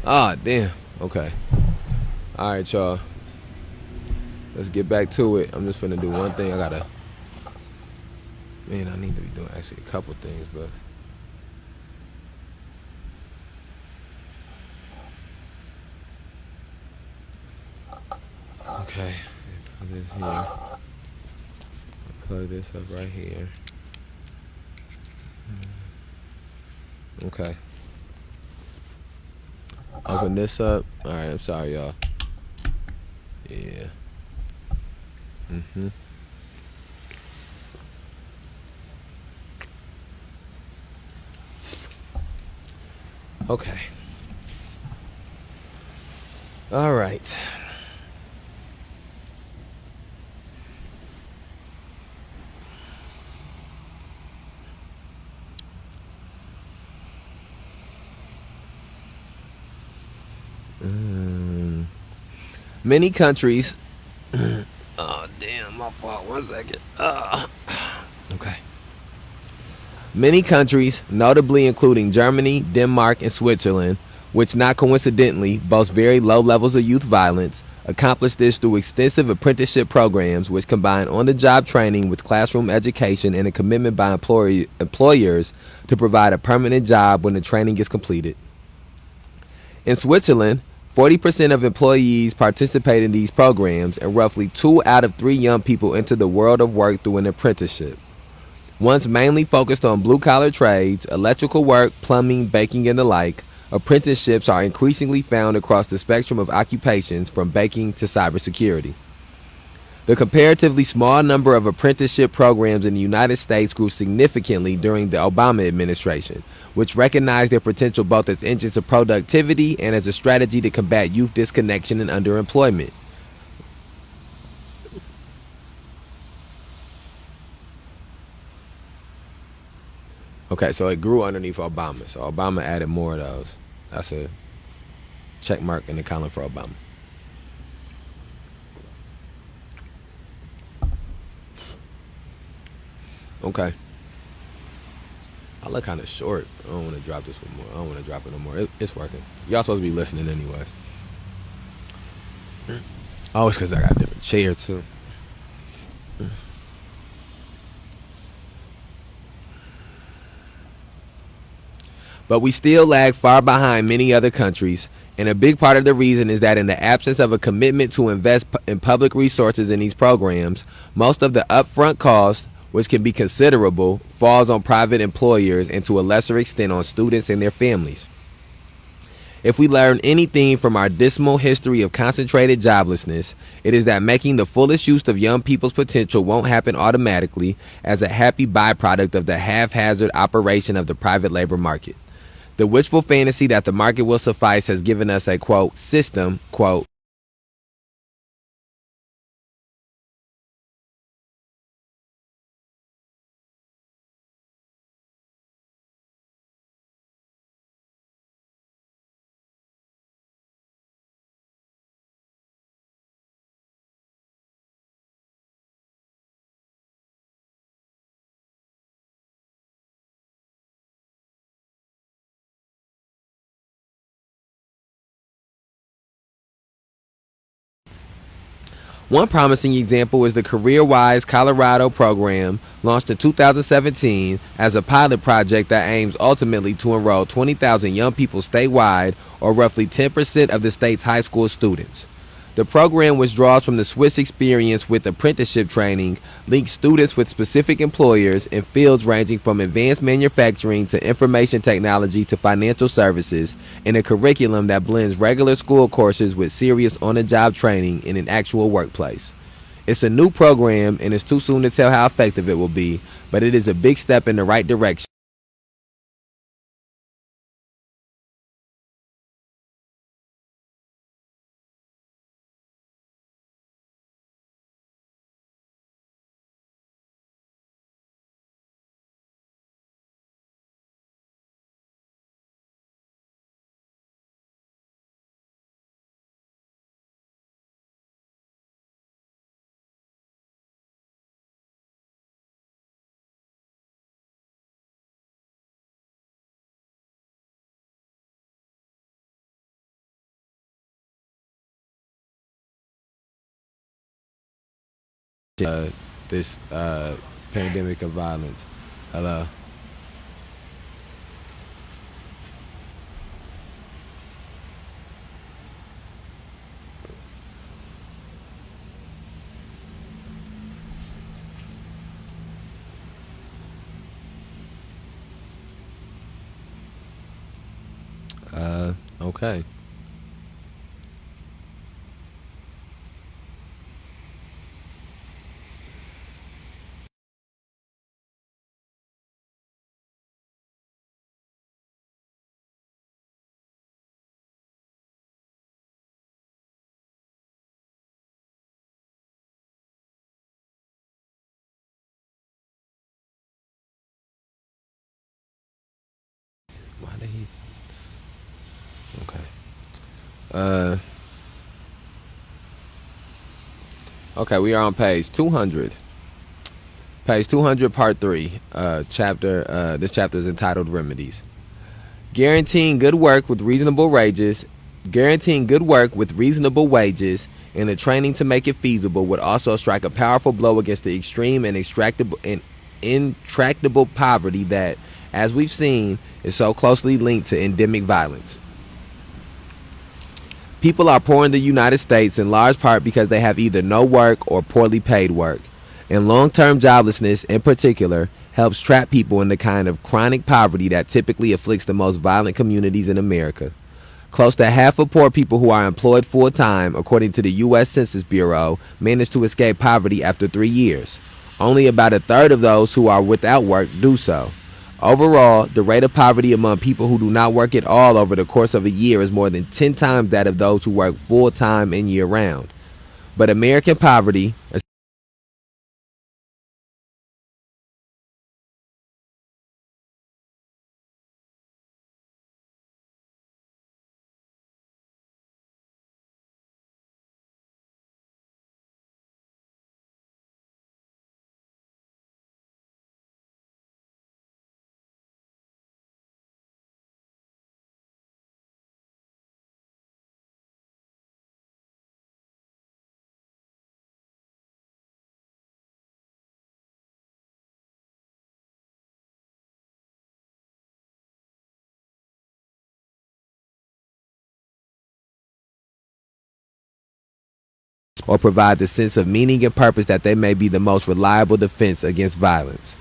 [SPEAKER 1] Ah, damn. Okay. Alright, y'all. Let's get back to it. I'm just finna do one thing. I need to be doing actually a couple things, but okay. Put this here. Plug this up right here. Okay. Open this up. Alright, I'm sorry, y'all. Yeah. Okay. All right. Many countries. Oh, damn, my fault. 1 second. Okay. Many countries, notably including Germany, Denmark, and Switzerland, which not coincidentally boast very low levels of youth violence, accomplish this through extensive apprenticeship programs which combine on-the-job training with classroom education and a commitment by employers to provide a permanent job when the training is completed. In Switzerland, 40% of employees participate in these programs, and roughly 2 out of 3 young people enter the world of work through an apprenticeship. Once mainly focused on blue-collar trades, electrical work, plumbing, baking, and the like, apprenticeships are increasingly found across the spectrum of occupations from baking to cybersecurity. The comparatively small number of apprenticeship programs in the United States grew significantly during the Obama administration, which recognized their potential both as engines of productivity and as a strategy to combat youth disconnection and underemployment. Okay, so it grew underneath Obama. So Obama added more of those. That's a check mark in the column for Obama. Okay. I look kind of short. I don't want to drop this one more. I don't want to drop it no more. It's working. Y'all supposed to be listening anyways. Oh, it's because I got a different chair too. But we still lag far behind many other countries, and a big part of the reason is that in the absence of a commitment to invest in public resources in these programs, most of the upfront cost, which can be considerable, falls on private employers and to a lesser extent on students and their families. If we learn anything from our dismal history of concentrated joblessness, it is that making the fullest use of young people's potential won't happen automatically as a happy byproduct of the haphazard operation of the private labor market. The wishful fantasy that the market will suffice has given us a, quote, system, quote, One promising example is the CareerWise Colorado program, launched in 2017 as a pilot project that aims ultimately to enroll 20,000 young people statewide, or roughly 10% of the state's high school students. The program, which draws from the Swiss experience with apprenticeship training, links students with specific employers in fields ranging from advanced manufacturing to information technology to financial services, in a curriculum that blends regular school courses with serious on-the-job training in an actual workplace. It's a new program, and it's too soon to tell how effective it will be, but it is a big step in the right direction. This pandemic of violence. Hello. Okay. Why did he? Okay. Uh. Okay, we are on page 200. Page 200, part 3. Chapter. This chapter is entitled Remedies. Guaranteeing good work with reasonable wages. Guaranteeing good work with reasonable wages and the training to make it feasible would also strike a powerful blow against the extreme and intractable poverty that, as we've seen, is so closely linked to endemic violence. People are poor in the United States in large part because they have either no work or poorly paid work. And long-term joblessness, in particular, helps trap people in the kind of chronic poverty that typically afflicts the most violent communities in America. Close to half of poor people who are employed full-time, according to the U.S. Census Bureau, manage to escape poverty after 3 years. Only about a third of those who are without work do so. Overall, the rate of poverty among people who do not work at all over the course of a year is more than 10 times that of those who work full-time and year-round. But American poverty, or provide the sense of meaning and purpose that they may be the most reliable defense against violence.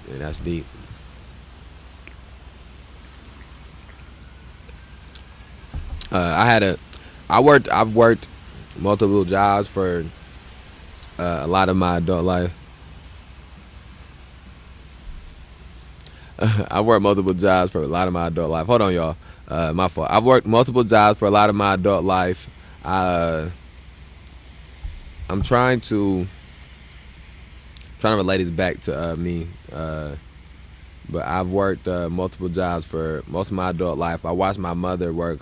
[SPEAKER 1] And that's deep. I've worked multiple jobs for a lot of my adult life. I've worked multiple jobs for a lot of my adult life. Hold on, y'all. My fault. I've worked multiple jobs for a lot of my adult life. I'm trying to relate this back to me. But I've worked multiple jobs for most of my adult life. I watched my mother work.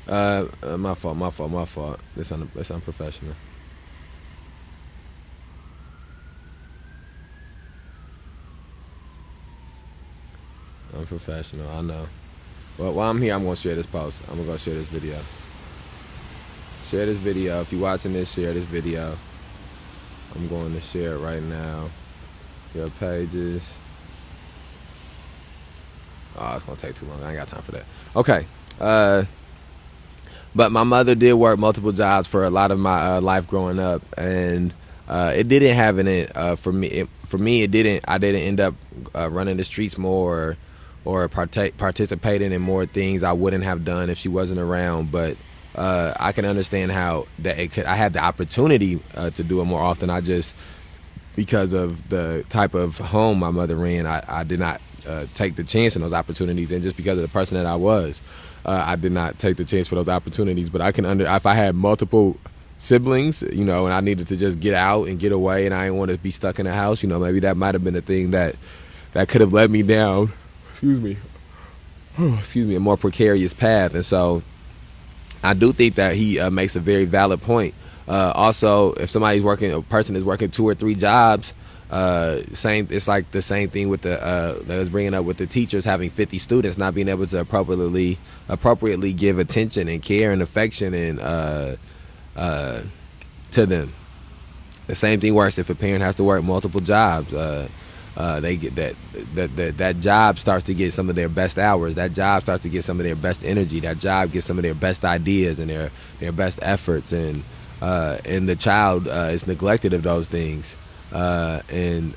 [SPEAKER 1] My fault. That's unprofessional. Unprofessional, I know. Well, while I'm here, I'm going to share this post. I'm going to go share this video. Share this video. If you're watching this, share this video. I'm going to share it right now. Your pages. Oh, it's going to take too long. I ain't got time for that. Okay. But my mother did work multiple jobs for a lot of my life growing up, and it didn't have it for me. For me, it didn't. I didn't end up running the streets more or participating in more things I wouldn't have done if she wasn't around. But I can understand how that it could. I had the opportunity to do it more often. I just, because of the type of home my mother ran, I did not take the chance in those opportunities, and just because of the person that I was. I did not take the chance for those opportunities, but I can if I had multiple siblings, and I needed to just get out and get away, and I didn't want to be stuck in the house, maybe that might have been a thing that could have led me down, a more precarious path. And so I do think that he makes a very valid point. Also, if a person is working 2 or 3 jobs, it's like the same thing with that was bringing up with the teachers having 50 students, not being able to appropriately give attention and care and affection and to them. The same thing works if a parent has to work multiple jobs. They get that job starts to get some of their best hours. That job starts to get some of their best energy. That job gets some of their best ideas and their best efforts. And the child is neglected of those things. And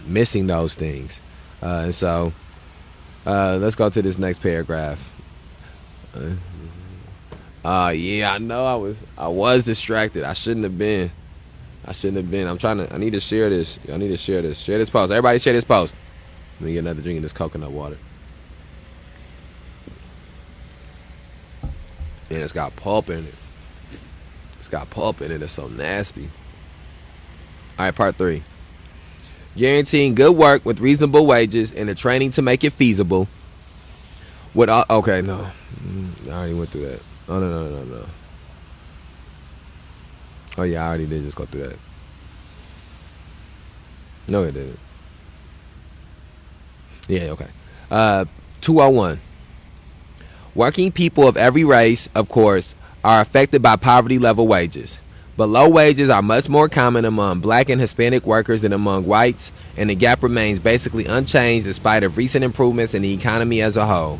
[SPEAKER 1] missing those things, and so let's go to this next paragraph. Yeah, I know I was distracted. I shouldn't have been. I need to share this. Share this post. Everybody share this post. Let me get another drink of this coconut water. And it's got pulp in it. It's so nasty. All right, part 3. Guaranteeing good work with reasonable wages and the training to make it feasible. Okay, no. I already went through that. Oh, no. Oh, yeah, I already did just go through that. No, it didn't. Yeah, okay. 201. Working people of every race, of course, are affected by poverty-level wages. But low wages are much more common among black and Hispanic workers than among whites, and the gap remains basically unchanged despite of recent improvements in the economy as a whole.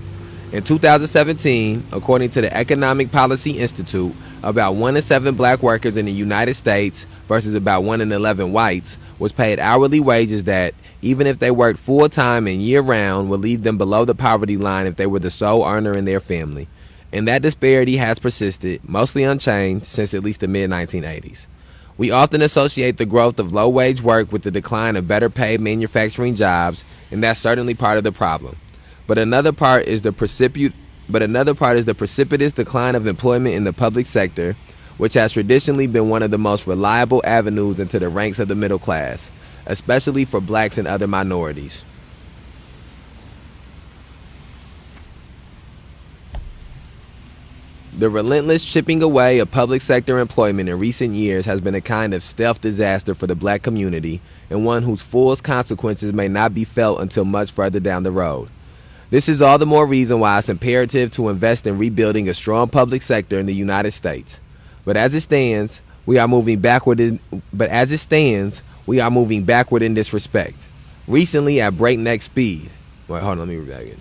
[SPEAKER 1] In 2017, according to the Economic Policy Institute, about 1 in 7 black workers in the United States versus about 1 in 11 whites was paid hourly wages that, even if they worked full-time and year-round, would leave them below the poverty line if they were the sole earner in their family. and that disparity has persisted, mostly unchanged, since at least the mid-1980s. We often associate the growth of low-wage work with the decline of better-paid manufacturing jobs, and that's certainly part of the problem. But another part is the precipitous decline of employment in the public sector, which has traditionally been one of the most reliable avenues into the ranks of the middle class, especially for blacks and other minorities. The relentless chipping away of public sector employment in recent years has been a kind of stealth disaster for the black community, and one whose fullest consequences may not be felt until much further down the road. This is all the more reason why it's imperative to invest in rebuilding a strong public sector in the United States. But as it stands, we are moving backward in this respect. Recently at breakneck speed. Wait, hold on, let me read that again.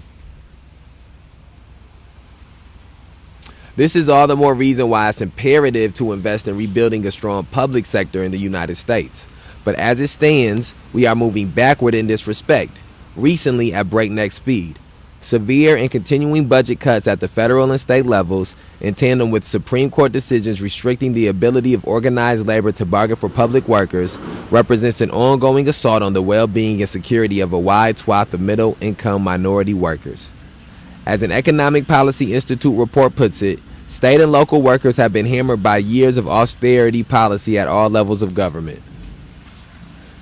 [SPEAKER 1] This is all the more reason why it's imperative to invest in rebuilding a strong public sector in the United States. But as it stands, we are moving backward in this respect, recently at breakneck speed. Severe and continuing budget cuts at the federal and state levels, in tandem with Supreme Court decisions restricting the ability of organized labor to bargain for public workers, represents an ongoing assault on the well-being and security of a wide swath of middle-income minority workers. As an Economic Policy Institute report puts it, state and local workers have been hammered by years of austerity policy at all levels of government.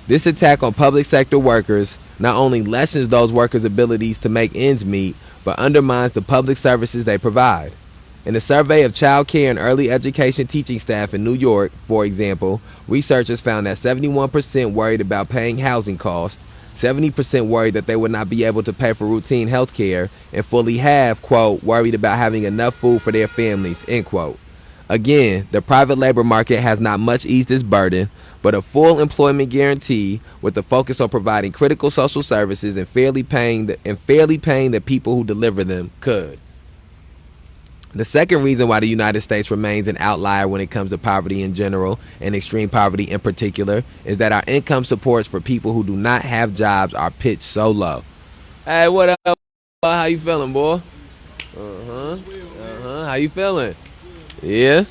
[SPEAKER 1] This attack on public sector workers not only lessens those workers' abilities to make ends meet, but undermines the public services they provide. In a survey of child care and early education teaching staff in New York, for example, researchers found that 71% worried about paying housing costs, 70% worried that they would not be able to pay for routine health care, and fully half, quote, worried about having enough food for their families, end quote. Again, the private labor market has not much eased this burden, but a full employment guarantee with a focus on providing critical social services and fairly paying the people who deliver them could. The second reason why the United States remains an outlier when it comes to poverty in general and extreme poverty in particular is that our income supports for people who do not have jobs are pitched so low. Hey, what up? How you feeling, boy? How you feeling? Yeah?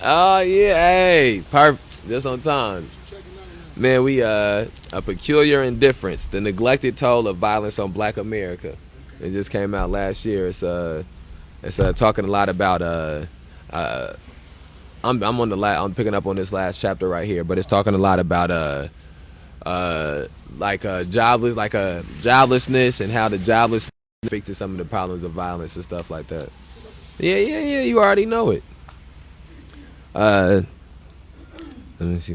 [SPEAKER 1] Oh, yeah. Hey, perfect. Just on time. Man, we a peculiar indifference, the neglected toll of violence on Black America. It just came out last year. It's talking a lot about I'm picking up on this last chapter right here, but it's talking a lot about joblessness and how the joblessness fixes some of the problems of violence and stuff like that. Yeah, you already know it. Let me see.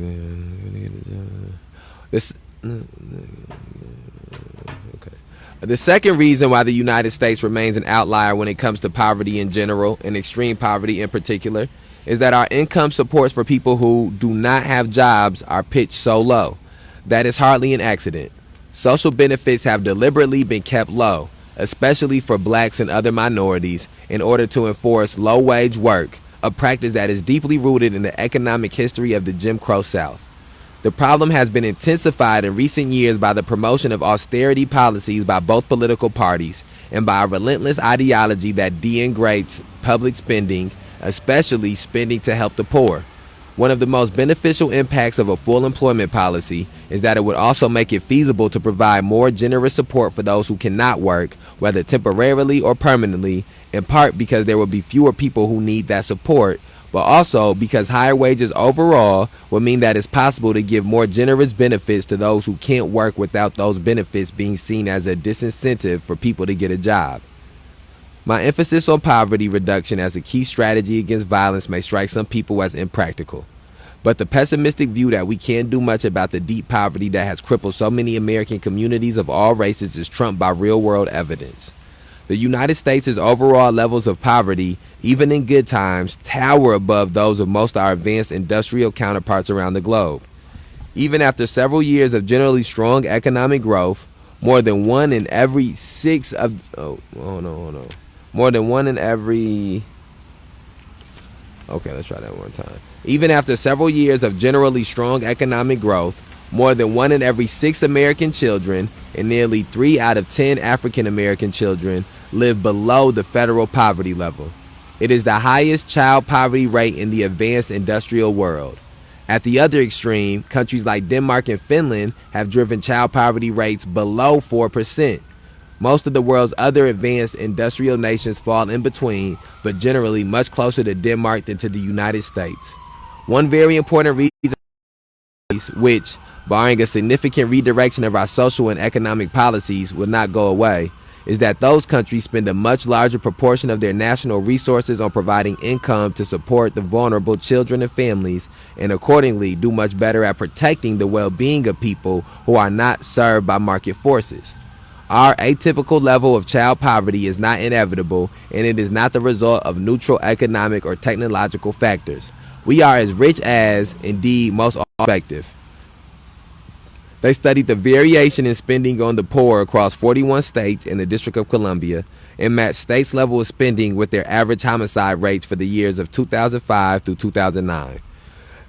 [SPEAKER 1] Okay. The second reason why the United States remains an outlier when it comes to poverty in general and extreme poverty in particular is that our income supports for people who do not have jobs are pitched so low. That is hardly an accident. Social benefits have deliberately been kept low, especially for blacks and other minorities, in order to enforce low-wage work, a practice that is deeply rooted in the economic history of the Jim Crow South. The problem has been intensified in recent years by the promotion of austerity policies by both political parties and by a relentless ideology that denigrates public spending, especially spending to help the poor. One of the most beneficial impacts of a full employment policy is that it would also make it feasible to provide more generous support for those who cannot work, whether temporarily or permanently, in part because there will be fewer people who need that support, but also because higher wages overall will mean that it's possible to give more generous benefits to those who can't work without those benefits being seen as a disincentive for people to get a job. My emphasis on poverty reduction as a key strategy against violence may strike some people as impractical, but the pessimistic view that we can't do much about the deep poverty that has crippled so many American communities of all races is trumped by real-world evidence. The United States' overall levels of poverty, even in good times, tower above those of most of our advanced industrial counterparts around the globe. Even after several years of generally strong economic growth, more than one in every six of more than one in every let's try that one time. Even after several years of generally strong economic growth, more than 1 in every 6 American children and nearly 3 out of 10 African American children live below the federal poverty level. It is the highest child poverty rate in the advanced industrial world. At the other extreme, countries like Denmark and Finland have driven child poverty rates below 4%. Most of the world's other advanced industrial nations fall in between, but generally much closer to Denmark than to the United States. One very important reason which, barring a significant redirection of our social and economic policies, will not go away, is that those countries spend a much larger proportion of their national resources on providing income to support the vulnerable children and families, and accordingly do much better at protecting the well-being of people who are not served by market forces. Our atypical level of child poverty is not inevitable, and it is not the result of neutral economic or technological factors. We are as rich as, indeed, most effective. They studied the variation in spending on the poor across 41 states and the District of Columbia and matched states' level of spending with their average homicide rates for the years of 2005 through 2009.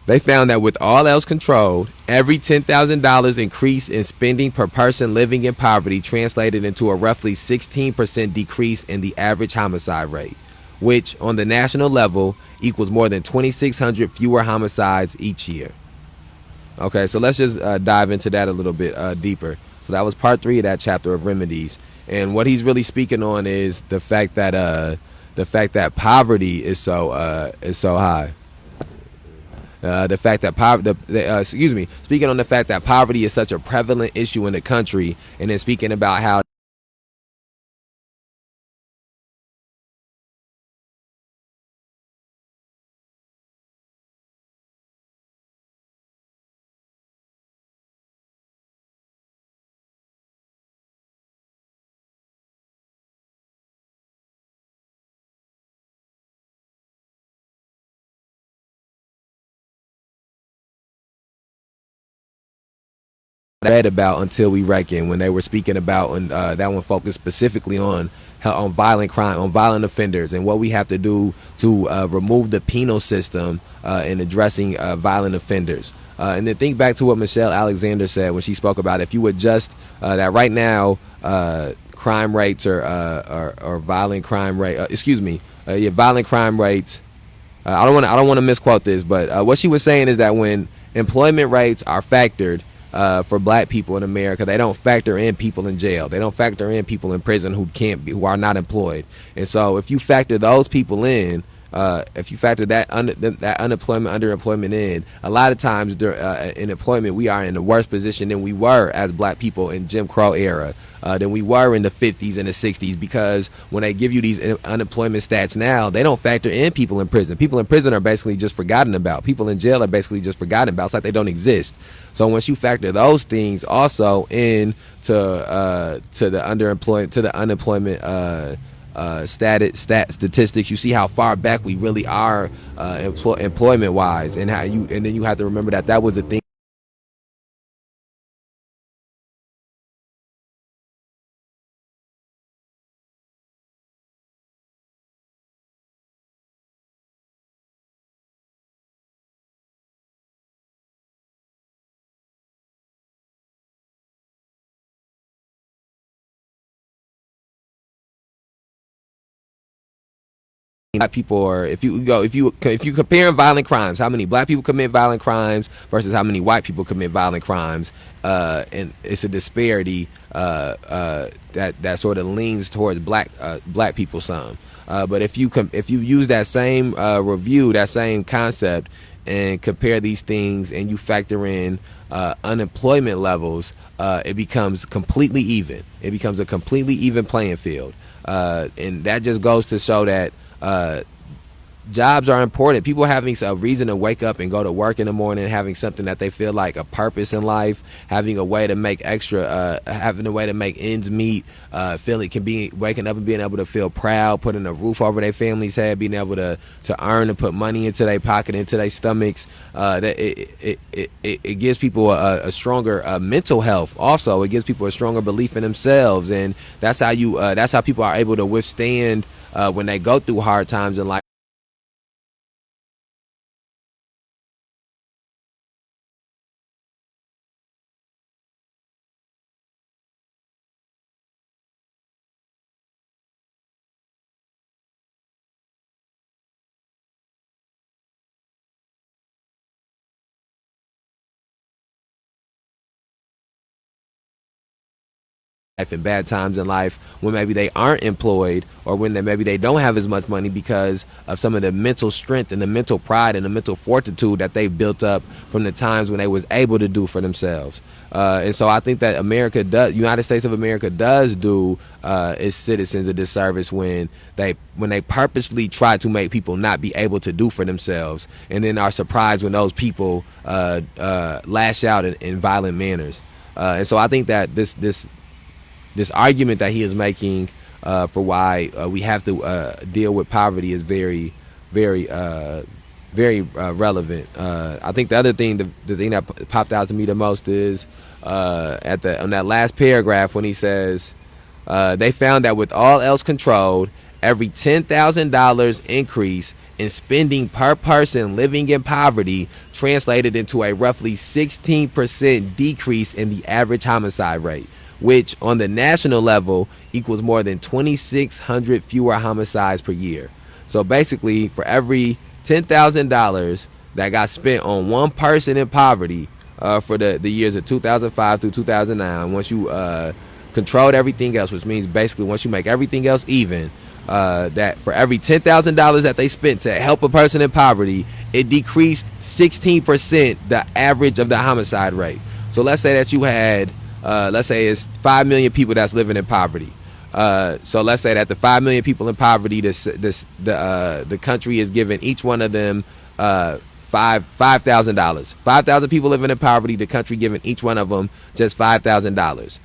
[SPEAKER 1] They found that with all else controlled, every $10,000 increase in spending per person living in poverty translated into a roughly 16% decrease in the average homicide rate, which, on the national level, equals more than 2,600 fewer homicides each year. Okay, so let's just dive into that a little bit deeper. So that was part 3 of that chapter of remedies, and what he's really speaking on is the fact that poverty is so high. The fact that speaking on the fact that poverty is such a prevalent issue in the country, and then speaking about how read about Until We Reckon, when they were speaking about, and that one focused specifically on violent crime, on violent offenders, and what we have to do to remove the penal system in addressing violent offenders. And then think back to what Michelle Alexander said when she spoke about if you adjust that right now crime rates or violent crime rate, violent crime rates. I don't want to misquote this, but what she was saying is that when employment rates are factored for black people in America, they don't factor in people in jail. They don't factor in people in prison who are not employed. And so if you factor those people in, if you factor that unemployment, underemployment in, a lot of times in employment, we are in a worse position than we were as black people in Jim Crow era, than we were in the 50s and the 60s, because when they give you these unemployment stats now, they don't factor in people in prison. People in prison are basically just forgotten about. People in jail are basically just forgotten about. It's like they don't exist. So once you factor those things also in to the unemployment statistics, you see how far back we really are employment wise, and then you have to remember that was a thing. Black people, or if you compare violent crimes, how many black people commit violent crimes versus how many white people commit violent crimes, and it's a disparity that sort of leans towards black people some. But if you use that same review, that same concept, and compare these things, and you factor in unemployment levels, it becomes completely even. It becomes a completely even playing field, and that just goes to show that jobs are important. People having a reason to wake up and go to work in the morning, having something that they feel like a purpose in life, having a way to make having a way to make ends meet, waking up and being able to feel proud, putting a roof over their family's head, being able to earn and put money into their pocket, into their stomachs. That it gives people a stronger mental health. Also, it gives people a stronger belief in themselves, and that's how people are able to withstand when they go through hard times in life. life and bad times in life when maybe they aren't employed or when maybe they don't have as much money because of some of the mental strength and the mental pride and the mental fortitude that they've built up from the times when they was able to do for themselves. And so I think that United States of America does do its citizens a disservice when they purposely try to make people not be able to do for themselves, and then are surprised when those people lash out in violent manners. And so I think that this argument that he is making for why we have to deal with poverty is very, very, very relevant. I think the other thing, the thing that popped out to me the most is on that last paragraph when he says they found that with all else controlled, every $10,000 increase in spending per person living in poverty translated into a roughly 16% decrease in the average homicide rate, which on the national level equals more than 2,600 fewer homicides per year. So basically, for every $10,000 that got spent on one person in poverty for the years of 2005 through 2009, once you controlled everything else, which means basically once you make everything else even, that for every $10,000 that they spent to help a person in poverty, it decreased 16% the average of the homicide rate. So let's say that you had let's say it's 5 million people that's living in poverty. So let's say that the 5 million people in poverty, the country is giving each one of them $5,000. 5,000 people living in poverty, the country giving each one of them just $5,000.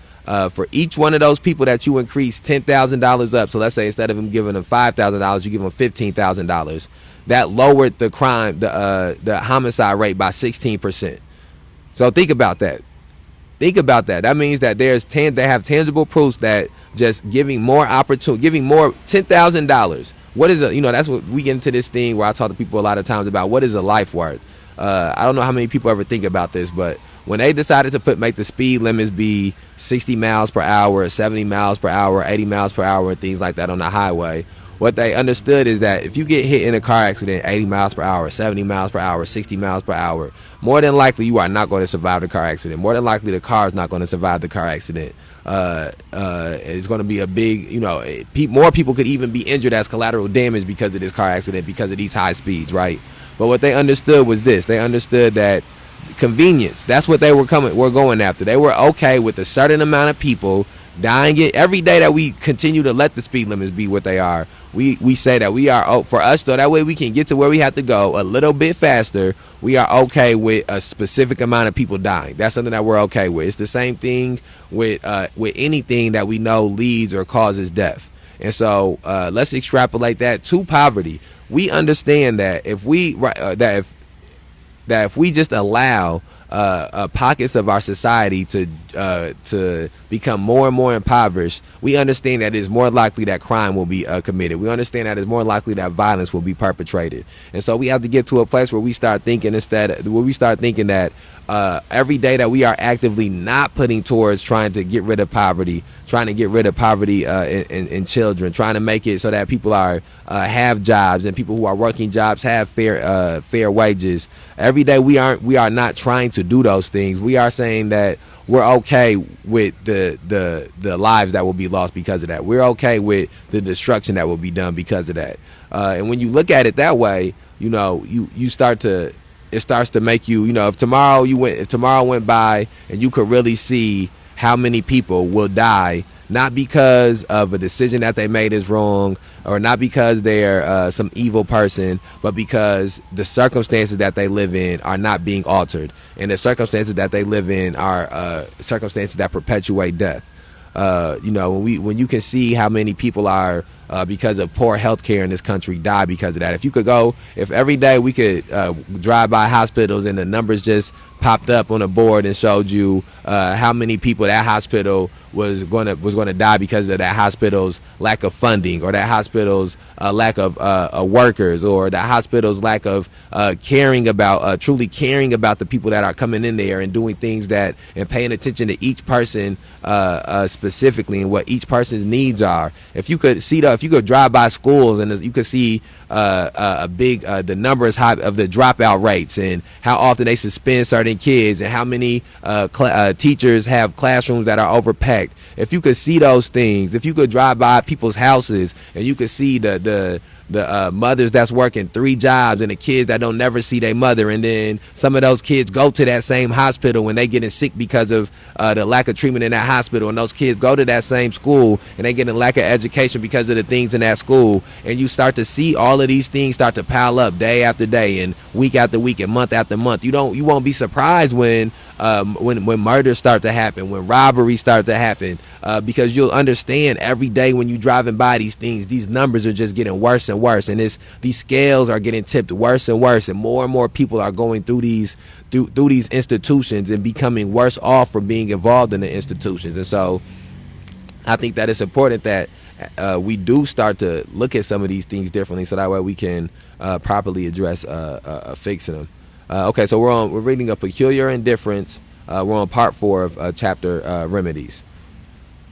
[SPEAKER 1] For each one of those people that you increase $10,000 up, so let's say instead of them giving them $5,000, you give them $15,000. That lowered the homicide rate by 16%. So think about that. Think about that. That means that they have tangible proofs that just giving more opportunity, giving more $10,000. What is that's what we get into this thing where I talk to people a lot of times about what is a life worth. I don't know how many people ever think about this, but when they decided to make the speed limits be 60 miles per hour, 70 miles per hour, 80 miles per hour, and things like that on the highway, what they understood is that if you get hit in a car accident 80 miles per hour, 70 miles per hour, 60 miles per hour, more than likely you are not going to survive the car accident. More than likely the car is not going to survive the car accident. It's going to be a big, more people could even be injured as collateral damage because of this car accident, because of these high speeds, right? But what they understood was this. They understood that convenience, that's what they were going after. They were okay with a certain amount of people dying every day that we continue to let the speed limits be what they are. We say that we are, for us, so that way we can get to where we have to go a little bit faster. We are okay with a specific amount of people dying. That's something that we're okay with. It's the same thing with anything that we know leads or causes death. And so let's extrapolate that to poverty. We understand that if we just allow pockets of our society to become more and more impoverished, we understand that it's more likely that crime will be committed. We understand that it's more likely that violence will be perpetrated. And so we have to get to a place where we start thinking that every day that we are actively not putting towards trying to get rid of poverty, in children, trying to make it so that people have jobs and people who are working jobs have fair wages. Every day we are not trying to do those things. We are saying that we're okay with the lives that will be lost because of that. We're okay with the destruction that will be done because of that. And when you look at it that way, it starts to make you, if tomorrow went by and you could really see how many people will die, not because of a decision that they made is wrong, or not because they're some evil person, but because the circumstances that they live in are not being altered, and the circumstances that they live in are circumstances that perpetuate death. When you can see how many people are because of poor health care in this country die because of that. If every day we could drive by hospitals and the numbers just popped up on a board and showed you how many people that hospital was going to die because of that hospital's lack of funding, or that hospital's lack of workers, or that hospital's lack of truly caring about the people that are coming in there and doing things and paying attention to each person specifically and what each person's needs are. If you could drive by schools and you could see the numbers of the dropout rates and how often they suspend certain kids and how many teachers have classrooms that are overpacked, respect, if you could see those things, if you could drive by people's houses and you could see the mothers that's working 3 jobs and the kids that don't never see their mother, and then some of those kids go to that same hospital when they getting sick because of the lack of treatment in that hospital, and those kids go to that same school and they getting lack of education because of the things in that school, and you start to see all of these things start to pile up day after day and week after week and month after month. You won't be surprised when murders start to happen, when robberies start to happen, because you'll understand every day when you're driving by these things, these numbers are just getting worse and worse, and these scales are getting tipped worse and worse, and more people are going through these institutions and becoming worse off for being involved in the institutions. And so I think that it's important that we do start to look at some of these things differently, so that way we can properly address fixing them. Okay, so we're reading A Peculiar Indifference. We're on part 4 of chapter Remedies.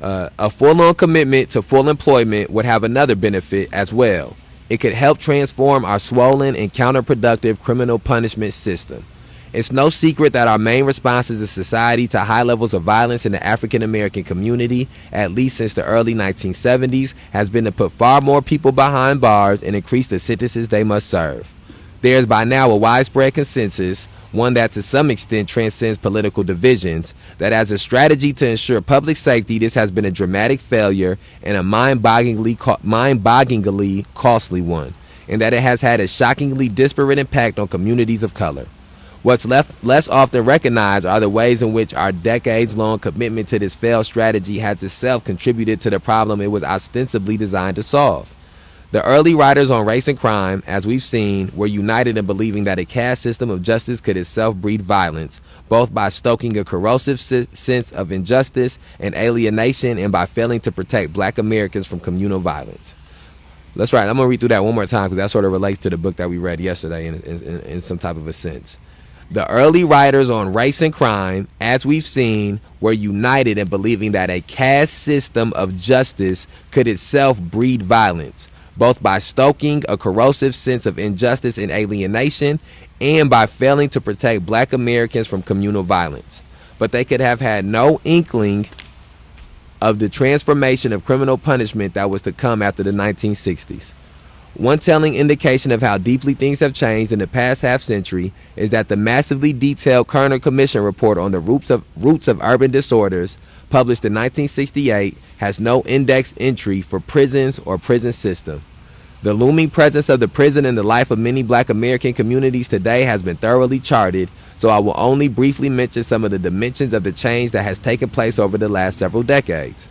[SPEAKER 1] A full-on commitment to full employment would have another benefit as well. It could help transform our swollen and counterproductive criminal punishment system. It's no secret that our main response as a society to high levels of violence in the African American community, at least since the early 1970s, has been to put far more people behind bars and increase the sentences they must serve. There is by now a widespread consensus, one that to some extent transcends political divisions, that as a strategy to ensure public safety, this has been a dramatic failure and a mind-bogglingly costly one, and that it has had a shockingly disparate impact on communities of color. What's less often recognized are the ways in which our decades-long commitment to this failed strategy has itself contributed to the problem it was ostensibly designed to solve. The early writers on race and crime, as we've seen, were united in believing that a caste system of justice could itself breed violence, both by stoking a corrosive sense of injustice and alienation and by failing to protect black Americans from communal violence. That's right. I'm going to read through that one more time because that sort of relates to the book that we read yesterday in some type of a sense. The early writers on race and crime, as we've seen, were united in believing that a caste system of justice could itself breed violence, both by stoking a corrosive sense of injustice and alienation and by failing to protect black Americans from communal violence. But they could have had no inkling of the transformation of criminal punishment that was to come after the 1960s. One telling indication of how deeply things have changed in the past half century is that the massively detailed Kerner Commission report on the roots of urban disorders, published in 1968, has no index entry for prisons or prison system. The looming presence of the prison in the life of many black American communities today has been thoroughly charted, so I will only briefly mention some of the dimensions of the change that has taken place over the last several decades.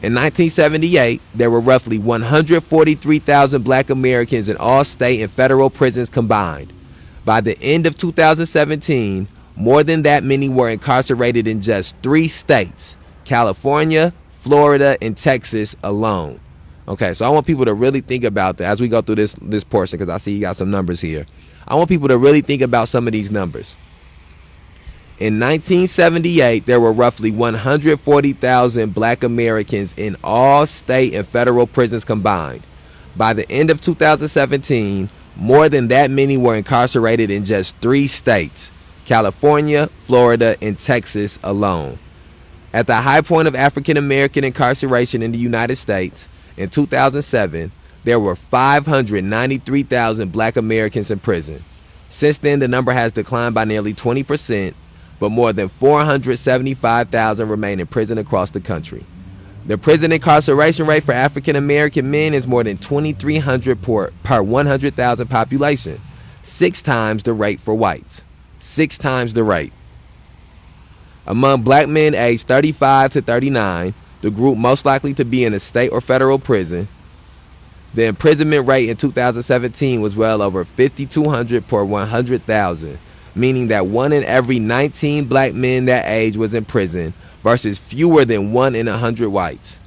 [SPEAKER 1] In 1978, there were roughly 143,000 black Americans in all state and federal prisons combined. By the end of 2017, more than that many were incarcerated in just 3 states, California, Florida, and Texas alone. Okay, so I want people to really think about that as we go through this portion, because I see you got some numbers here. I want people to really think about some of these numbers. In 1978, there were roughly 140,000 black Americans in all state and federal prisons combined. By the end of 2017, more than that many were incarcerated in just 3 states, California, Florida, and Texas alone. At the high point of African American incarceration in the United States, in 2007, there were 593,000 black Americans in prison. Since then, the number has declined by nearly 20%, but more than 475,000 remain in prison across the country. The prison incarceration rate for African American men is more than 2,300 per 100,000 population, 6 times the rate for whites. 6 times the rate. Among black men aged 35 to 39, the group most likely to be in a state or federal prison, the imprisonment rate in 2017 was well over 5,200 per 100,000, meaning that 1 in every 19 black men that age was in prison versus fewer than 1 in 100 whites.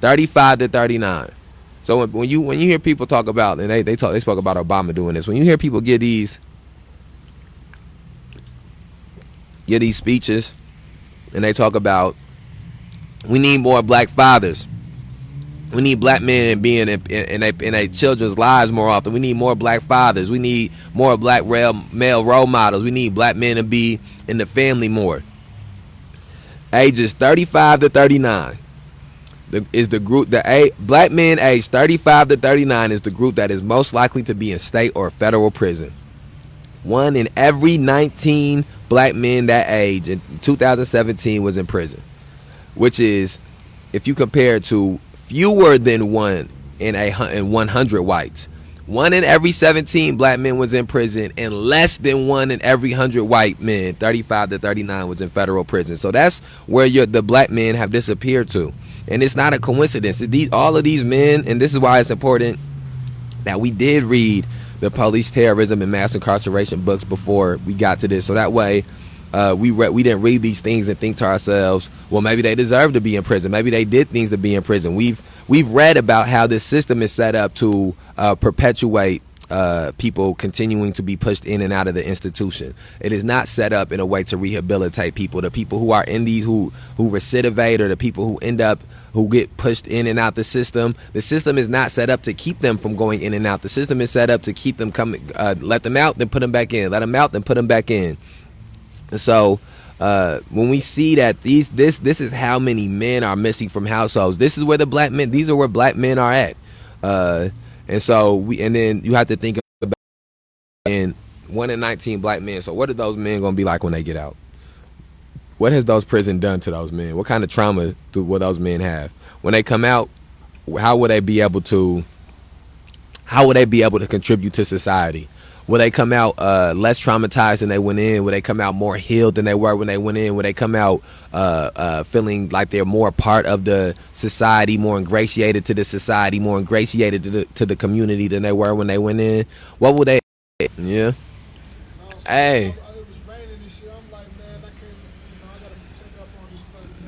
[SPEAKER 1] 35 to 39. So when you hear people talk about, and they spoke about Obama doing this, when you hear people give these speeches and they talk about we need more black fathers, we need black men being in their children's lives more often, we need more black fathers, we need more black male role models, we need black men to be in the family more. ages 35 to 39 is the group. Black men aged 35 to 39 is the group that is most likely to be in state or federal prison. 1 in every 19 black men that age in 2017 was in prison, which is, if you compare it to fewer than 1 in 100 whites. 1 in every 17 black men was in prison, and less than 1 in every 100 white men, 35 to 39, was in federal prison. So that's where the black men have disappeared to. And it's not a coincidence. All of these men, and this is why it's important that we did read the police terrorism and mass incarceration books before we got to this. So that way, we didn't read these things and think to ourselves, well, maybe they deserve to be in prison. Maybe they did things to be in prison. We've read about how this system is set up to perpetuate people continuing to be pushed in and out of the institution. It is not set up in a way to rehabilitate people. The people who are in these who recidivate, or the people who get pushed in and out the system is not set up to keep them from going in and out. The system is set up to keep them coming, let them out, then put them back in, let them out, then put them back in. So when we see that this is how many men are missing from households, this is where these are where black men are at, and then you have to think about, and 1 in 19 black men. So what are those men gonna be like when they get out? What has those prisons done to those men? What kind of trauma will those men have when they come out? How will they be able to contribute to society? Will they come out less traumatized than they went in? Will they come out more healed than they were when they went in? Will they come out feeling like they're more part of the society, more ingratiated to the society, more ingratiated to the community than they were when they went in? What will they? Yeah. Hey.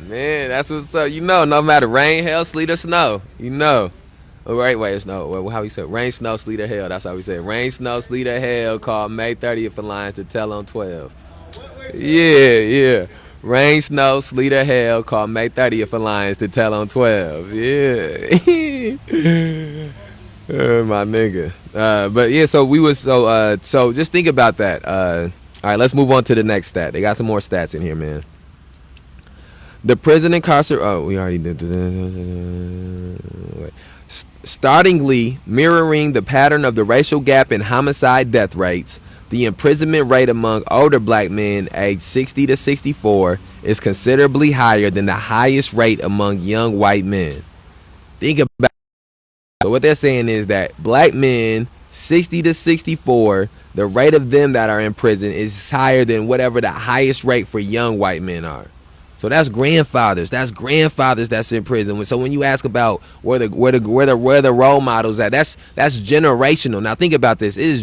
[SPEAKER 1] Man, that's what's up. No matter rain, hail, sleet, or snow, Wait, it's no. How we say rain, snow, sleet, or hail? That's how we say it. Rain, snow, sleet, or hail. Call May 30th for lines to tell on 12. Yeah. Rain, snow, sleet, or hail. Call May 30th for lines to tell on 12. Yeah. My nigga. But yeah, so we was so just think about that. All right, let's move on to the next stat. They got some more stats in here, man. The prison incarceration. Oh, we already did. Startlingly mirroring the pattern of the racial gap in homicide death rates, the imprisonment rate among older black men aged 60 to 64 is considerably higher than the highest rate among young white men. Think about it. So what they're saying is that black men 60 to 64, the rate of them that are in prison is higher than whatever the highest rate for young white men are. So that's grandfathers. That's in prison. So when you ask about where the role models at, that's generational. Now think about this. It is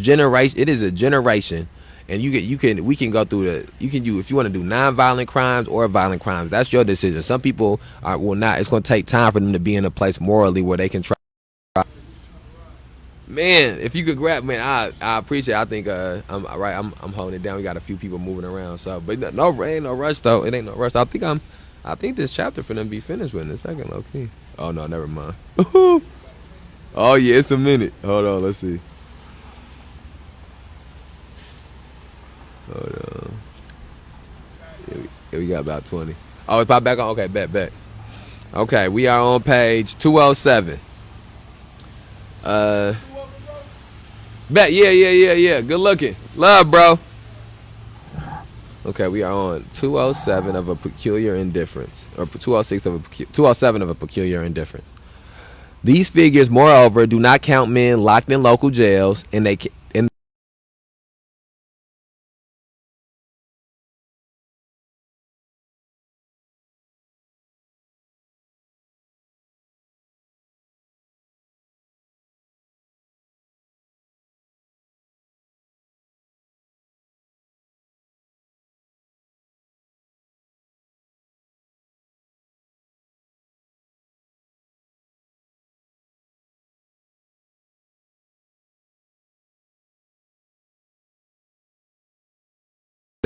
[SPEAKER 1] a generation, and we can go through if you want to do non-violent crimes or violent crimes. That's your decision. Some people will not. It's going to take time for them to be in a place morally where they can try. Man, if you could grab, man, I appreciate it. I think I'm right. I'm holding it down. We got a few people moving around, so but ain't no rush though. It ain't no rush. I think this chapter for them be finished with in a second, low key. Oh no, never mind. Oh yeah, it's a minute. Hold on, let's see. Hold on. Yeah, we got about 20. Oh, it's popped back on. Okay, bet. Okay, we are on page 207. Bet, yeah. Good looking. Love, bro. Okay, we are on 207 of a peculiar indifference, or 207 of a peculiar indifference. These figures, moreover, do not count men locked in local jails, and they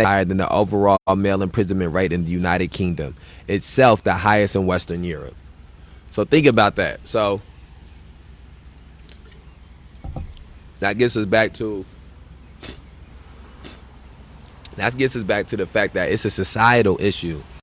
[SPEAKER 1] higher than the overall male imprisonment rate in the United Kingdom, itself the highest in Western Europe. So think about that. So that gets us back to the fact that it's a societal issue.